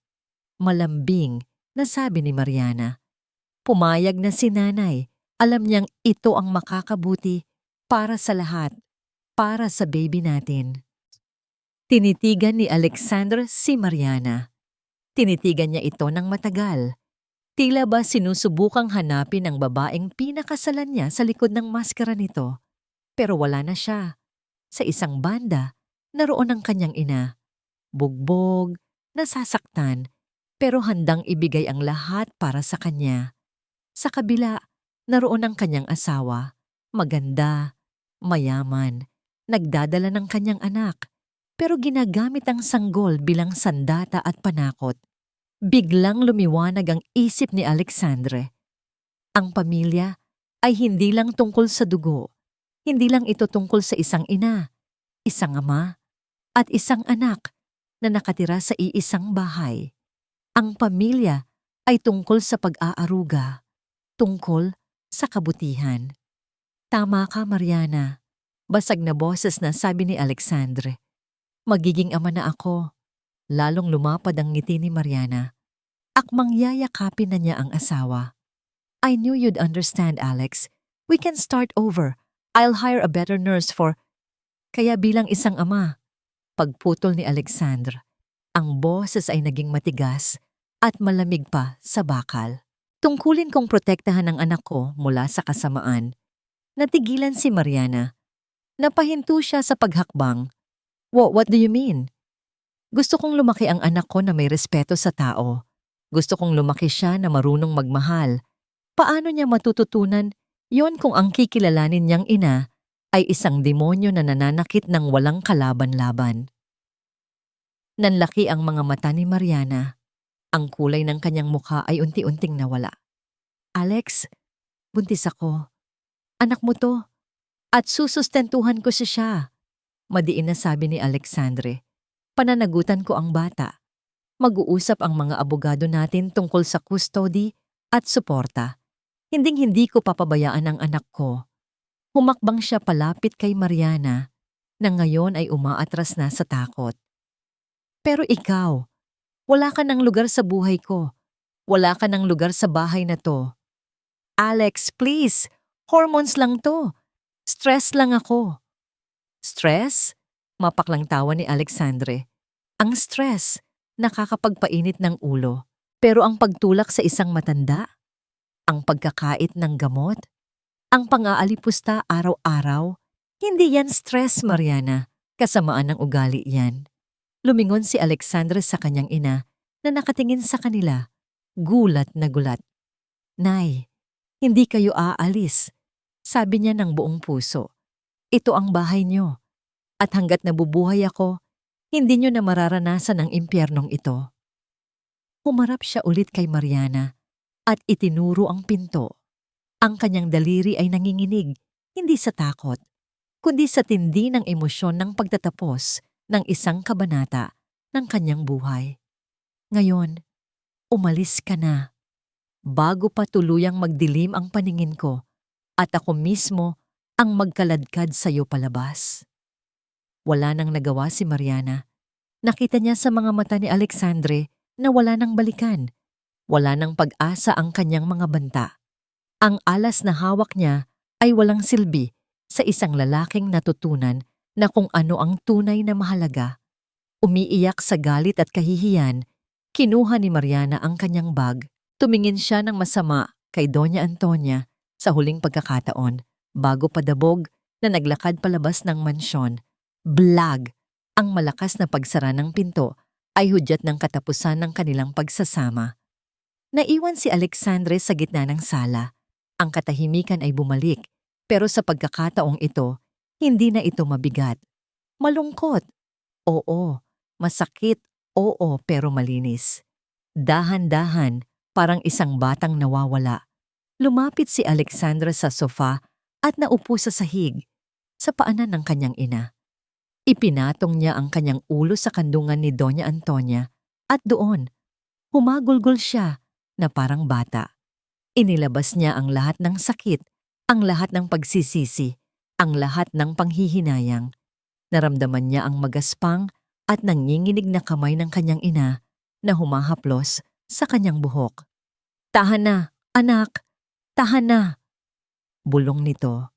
malambing na sabi ni Mariana. Pumayag na si nanay. Alam niyang ito ang makakabuti para sa lahat, para sa baby natin. Tinitigan ni Alexander si Mariana. Tinitigan niya ito ng matagal. Tila ba sinusubukang hanapin ang babaeng pinakasalan niya sa likod ng maskara nito. Pero wala na siya. Sa isang banda, naroon ang kanyang ina. Bugbog, nasasaktan, pero handang ibigay ang lahat para sa kanya. Sa kabila, naroon ang kanyang asawa, maganda, mayaman, nagdadala ng kanyang anak, pero ginagamit ang sanggol bilang sandata at panakot. Biglang lumiwanag ang isip ni Alexandre. Ang pamilya ay hindi lang tungkol sa dugo. Hindi lang ito tungkol sa isang ina, isang ama, at isang anak na nakatira sa iisang bahay. Ang pamilya ay tungkol sa pag-aaruga, tungkol sa kabutihan. Tama ka, Mariana. Basag na boses na sabi ni Alexandre. Magiging ama na ako. Lalong lumapad ang ngiti ni Mariana. Akmang yayakapin na niya ang asawa. I knew you'd understand, Alex. We can start over. I'll hire a better nurse for... Kaya bilang isang ama, pagputol ni Alexandre, ang boses ay naging matigas at malamig pa sa bakal. Tungkulin kong protektahan ang anak ko mula sa kasamaan. Natigilan si Mariana. Napahinto siya sa paghakbang. What do you mean? Gusto kong lumaki ang anak ko na may respeto sa tao. Gusto kong lumaki siya na marunong magmahal. Paano niya matututunan yon kung ang kikilalanin niyang ina ay isang demonyo na nananakit ng walang kalaban-laban? Nanlaki ang mga mata ni Mariana. Ang kulay ng kanyang mukha ay unti-unting nawala. Alex, buntis ako. Anak mo to. At susustentuhan ko siya. Madiin na sabi ni Alexandre. Pananagutan ko ang bata. Mag-uusap ang mga abogado natin tungkol sa custody at suporta. Hinding-hindi ko papabayaan ang anak ko. Humakbang siya palapit kay Mariana na ngayon ay umaatras na sa takot. Pero ikaw, wala ka ng lugar sa buhay ko. Wala ka ng lugar sa bahay na to. Alex, please. Hormones lang to. Stress lang ako. Stress? Mapaklang tawa ni Alexandre. Ang stress, nakakapagpainit ng ulo. Pero ang pagtulak sa isang matanda, ang pagkakait ng gamot, ang pang-aalipusta araw-araw, hindi yan stress, Mariana. Kasamaan ng ugali yan. Lumingon si Alexandre sa kanyang ina na nakatingin sa kanila. Gulat na gulat. Nay, hindi kayo aalis. Sabi niya ng buong puso. Ito ang bahay niyo. At hanggat nabubuhay ako, hindi niyo na mararanasan ang impyernong ito. Humarap siya ulit kay Mariana at itinuro ang pinto. Ang kanyang daliri ay nanginginig, hindi sa takot, kundi sa tindi ng emosyon ng pagtatapos ng isang kabanata ng kanyang buhay. Ngayon, umalis ka na. Bago pa tuluyang magdilim ang paningin ko at ako mismo ang magkaladkad sa iyo palabas. Wala nang nagawa si Mariana. Nakita niya sa mga mata ni Alexandre na wala nang balikan. Wala nang pag-asa ang kanyang mga banta. Ang alas na hawak niya ay walang silbi sa isang lalaking natutunan na kung ano ang tunay na mahalaga. Umiiyak sa galit at kahihiyan, kinuha ni Mariana ang kanyang bag. Tumingin siya ng masama kay Doña Antonia sa huling pagkakataon bago padabog na naglakad palabas ng mansyon. Blag! Ang malakas na pagsara ng pinto ay hudyat ng katapusan ng kanilang pagsasama. Naiwan si Alexandre sa gitna ng sala. Ang katahimikan ay bumalik, pero sa pagkakataong ito, hindi na ito mabigat. Malungkot. Oo. Masakit. Oo, pero malinis. Dahan-dahan, parang isang batang nawawala. Lumapit si Alexandre sa sofa at naupo sa sahig, sa paanan ng kanyang ina. Ipinatong niya ang kanyang ulo sa kandungan ni Doña Antonia at doon, humagulgol siya na parang bata. Inilabas niya ang lahat ng sakit, ang lahat ng pagsisisi, ang lahat ng panghihinayang. Naramdaman niya ang magaspang at nanginginig na kamay ng kanyang ina na humahaplos sa kanyang buhok. Tahan na, anak! Tahan na! Bulong nito.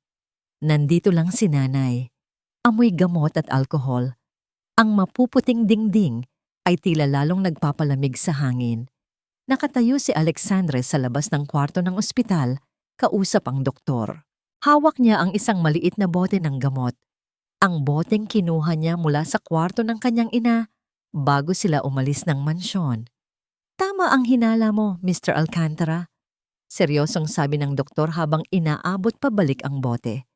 Nandito lang si nanay. Amoy gamot at alkohol. Ang mapuputing dingding ay tila lalong nagpapalamig sa hangin. Nakatayo si Alexandre sa labas ng kwarto ng ospital, kausap ang doktor. Hawak niya ang isang maliit na bote ng gamot. Ang boteng kinuha niya mula sa kwarto ng kanyang ina bago sila umalis ng mansyon. Tama ang hinala mo, Mr. Alcantara. Seryosong sabi ng doktor habang inaabot pabalik ang bote.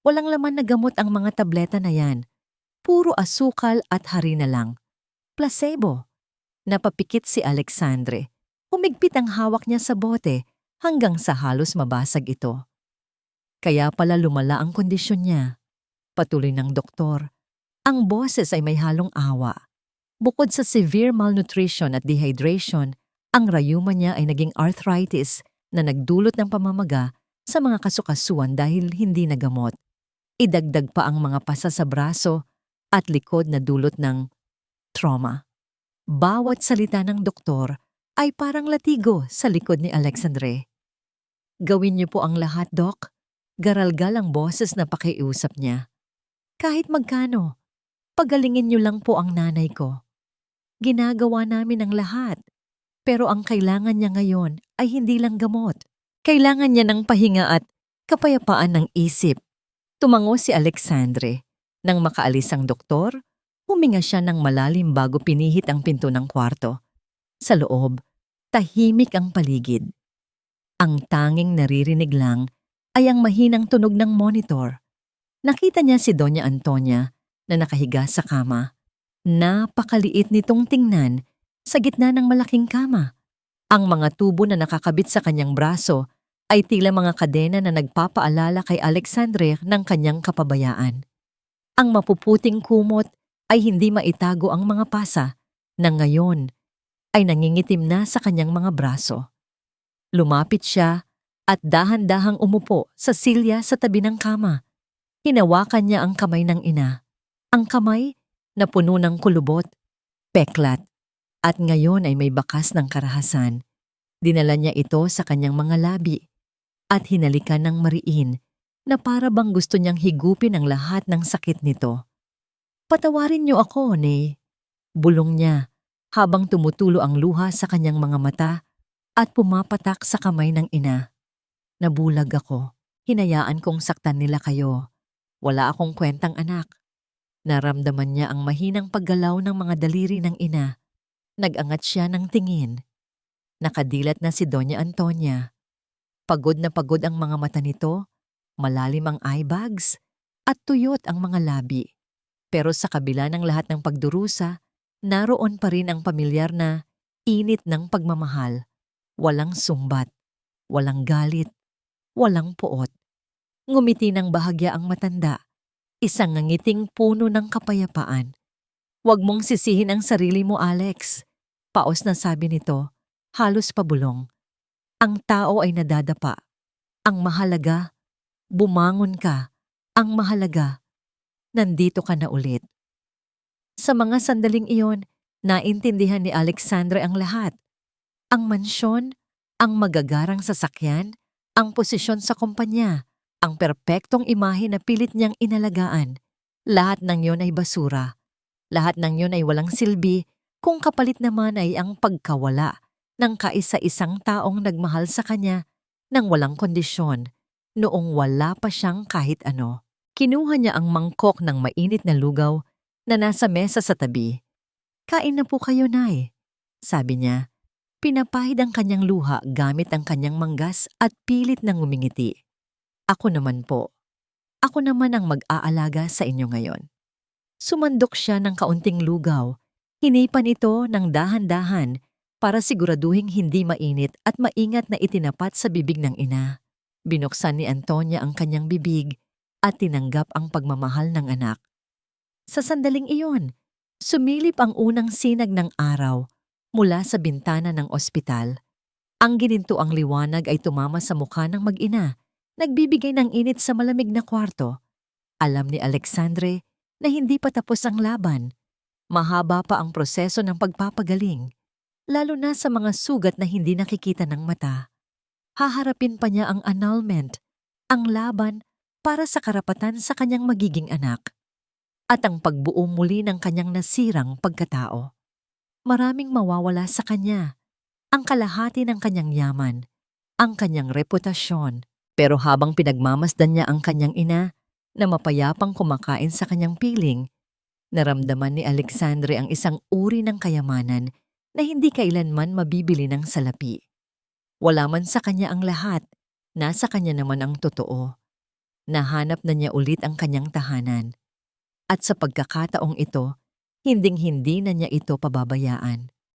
Walang laman na gamot ang mga tableta na yan. Puro asukal at harina lang. Placebo. Napapikit si Alexandre. Humigpit ang hawak niya sa bote hanggang sa halos mabasag ito. Kaya pala lumala ang kondisyon niya. Patuloy ng doktor. Ang boses ay may halong awa. Bukod sa severe malnutrition at dehydration, ang rayuma niya ay naging arthritis na nagdulot ng pamamaga sa mga kasukasuan dahil hindi nagamot. Idagdag pa ang mga pasa sa braso at likod na dulot ng trauma. Bawat salita ng doktor ay parang latigo sa likod ni Alexandre. Gawin niyo po ang lahat, Doc. Garalgal ang boses na pakiusap niya. Kahit magkano, pagalingin niyo lang po ang nanay ko. Ginagawa namin ang lahat. Pero ang kailangan niya ngayon ay hindi lang gamot. Kailangan niya ng pahinga at kapayapaan ng isip. Tumango si Alexandre. Nang makaalis ang doktor, huminga siya ng malalim bago pinihit ang pinto ng kwarto. Sa loob, tahimik ang paligid. Ang tanging naririnig lang ay ang mahinang tunog ng monitor. Nakita niya si Doña Antonia na nakahiga sa kama. Napakaliit nitong tingnan sa gitna ng malaking kama. Ang mga tubo na nakakabit sa kanyang braso ay tila mga kadena na nagpapaalala kay Alexandre ng kanyang kapabayaan. Ang mapuputing kumot ay hindi maitago ang mga pasa na ngayon ay nangingitim na sa kanyang mga braso. Lumapit siya at dahan-dahang umupo sa silya sa tabi ng kama. Hinawakan niya ang kamay ng ina. Ang kamay na puno ng kulubot, peklat, at ngayon ay may bakas ng karahasan. Dinala niya ito sa kanyang mga labi at hinalikan ng mariin na para bang gusto niyang higupin ang lahat ng sakit nito. Patawarin niyo ako, Nay. Bulong niya habang tumutulo ang luha sa kanyang mga mata at pumapatak sa kamay ng ina. Nabulag ako. Hinayaan kong saktan nila kayo. Wala akong kwentang anak. Naramdaman niya ang mahinang paggalaw ng mga daliri ng ina. Nag-angat siya ng tingin. Nakadilat na si Doña Antonia. Pagod na pagod ang mga mata nito, malalim ang eye bags, at tuyot ang mga labi. Pero sa kabila ng lahat ng pagdurusa, naroon pa rin ang pamilyar na init ng pagmamahal. Walang sumbat, walang galit, walang puot. Ngumiti ng bahagya ang matanda, isang ngangiting puno ng kapayapaan. Huwag mong sisihin ang sarili mo, Alex. Paos na sabi nito, halos pabulong. Ang tao ay nadadapa. Ang mahalaga, bumangon ka. Ang mahalaga, nandito ka na ulit. Sa mga sandaling iyon, naintindihan ni Alexandre ang lahat. Ang mansyon, ang magagarang sasakyan, ang posisyon sa kumpanya, ang perpektong imahe na pilit niyang inalagaan. Lahat ng iyon ay basura. Lahat ng iyon ay walang silbi kung kapalit naman ay ang pagkawala ng kaisa-isang taong nagmahal sa kanya nang walang kondisyon noong wala pa siyang kahit ano. Kinuha niya ang mangkok ng mainit na lugaw na nasa mesa sa tabi. Kain na po kayo, Nay, sabi niya. Pinapahid ang kanyang luha gamit ang kanyang manggas at pilit na ngumingiti. Ako naman po. Ako naman ang mag-aalaga sa inyo ngayon. Sumandok siya ng kaunting lugaw. Hinipan ito ng dahan-dahan para siguraduhing hindi mainit at maingat na itinapat sa bibig ng ina. Binuksan ni Antonia ang kanyang bibig at tinanggap ang pagmamahal ng anak. Sa sandaling iyon, sumilip ang unang sinag ng araw mula sa bintana ng ospital. Ang ginintuang liwanag ay tumama sa mukha ng mag-ina, nagbibigay ng init sa malamig na kwarto. Alam ni Alexandre na hindi pa tapos ang laban. Mahaba pa ang proseso ng pagpapagaling, lalo na sa mga sugat na hindi nakikita ng mata. Haharapin pa niya ang annulment, ang laban para sa karapatan sa kanyang magiging anak, at ang pagbuo muli ng kanyang nasirang pagkatao. Maraming mawawala sa kanya, ang kalahati ng kanyang yaman, ang kanyang reputasyon. Pero habang pinagmamasdan niya ang kanyang ina na mapayapang kumakain sa kanyang piling, naramdaman ni Alexandre ang isang uri ng kayamanan na hindi kailanman mabibili ng salapi. Wala man sa kanya ang lahat, nasa kanya naman ang totoo. Nahanap na niya ulit ang kanyang tahanan. At sa pagkakataong ito, hinding-hindi na niya ito pababayaan.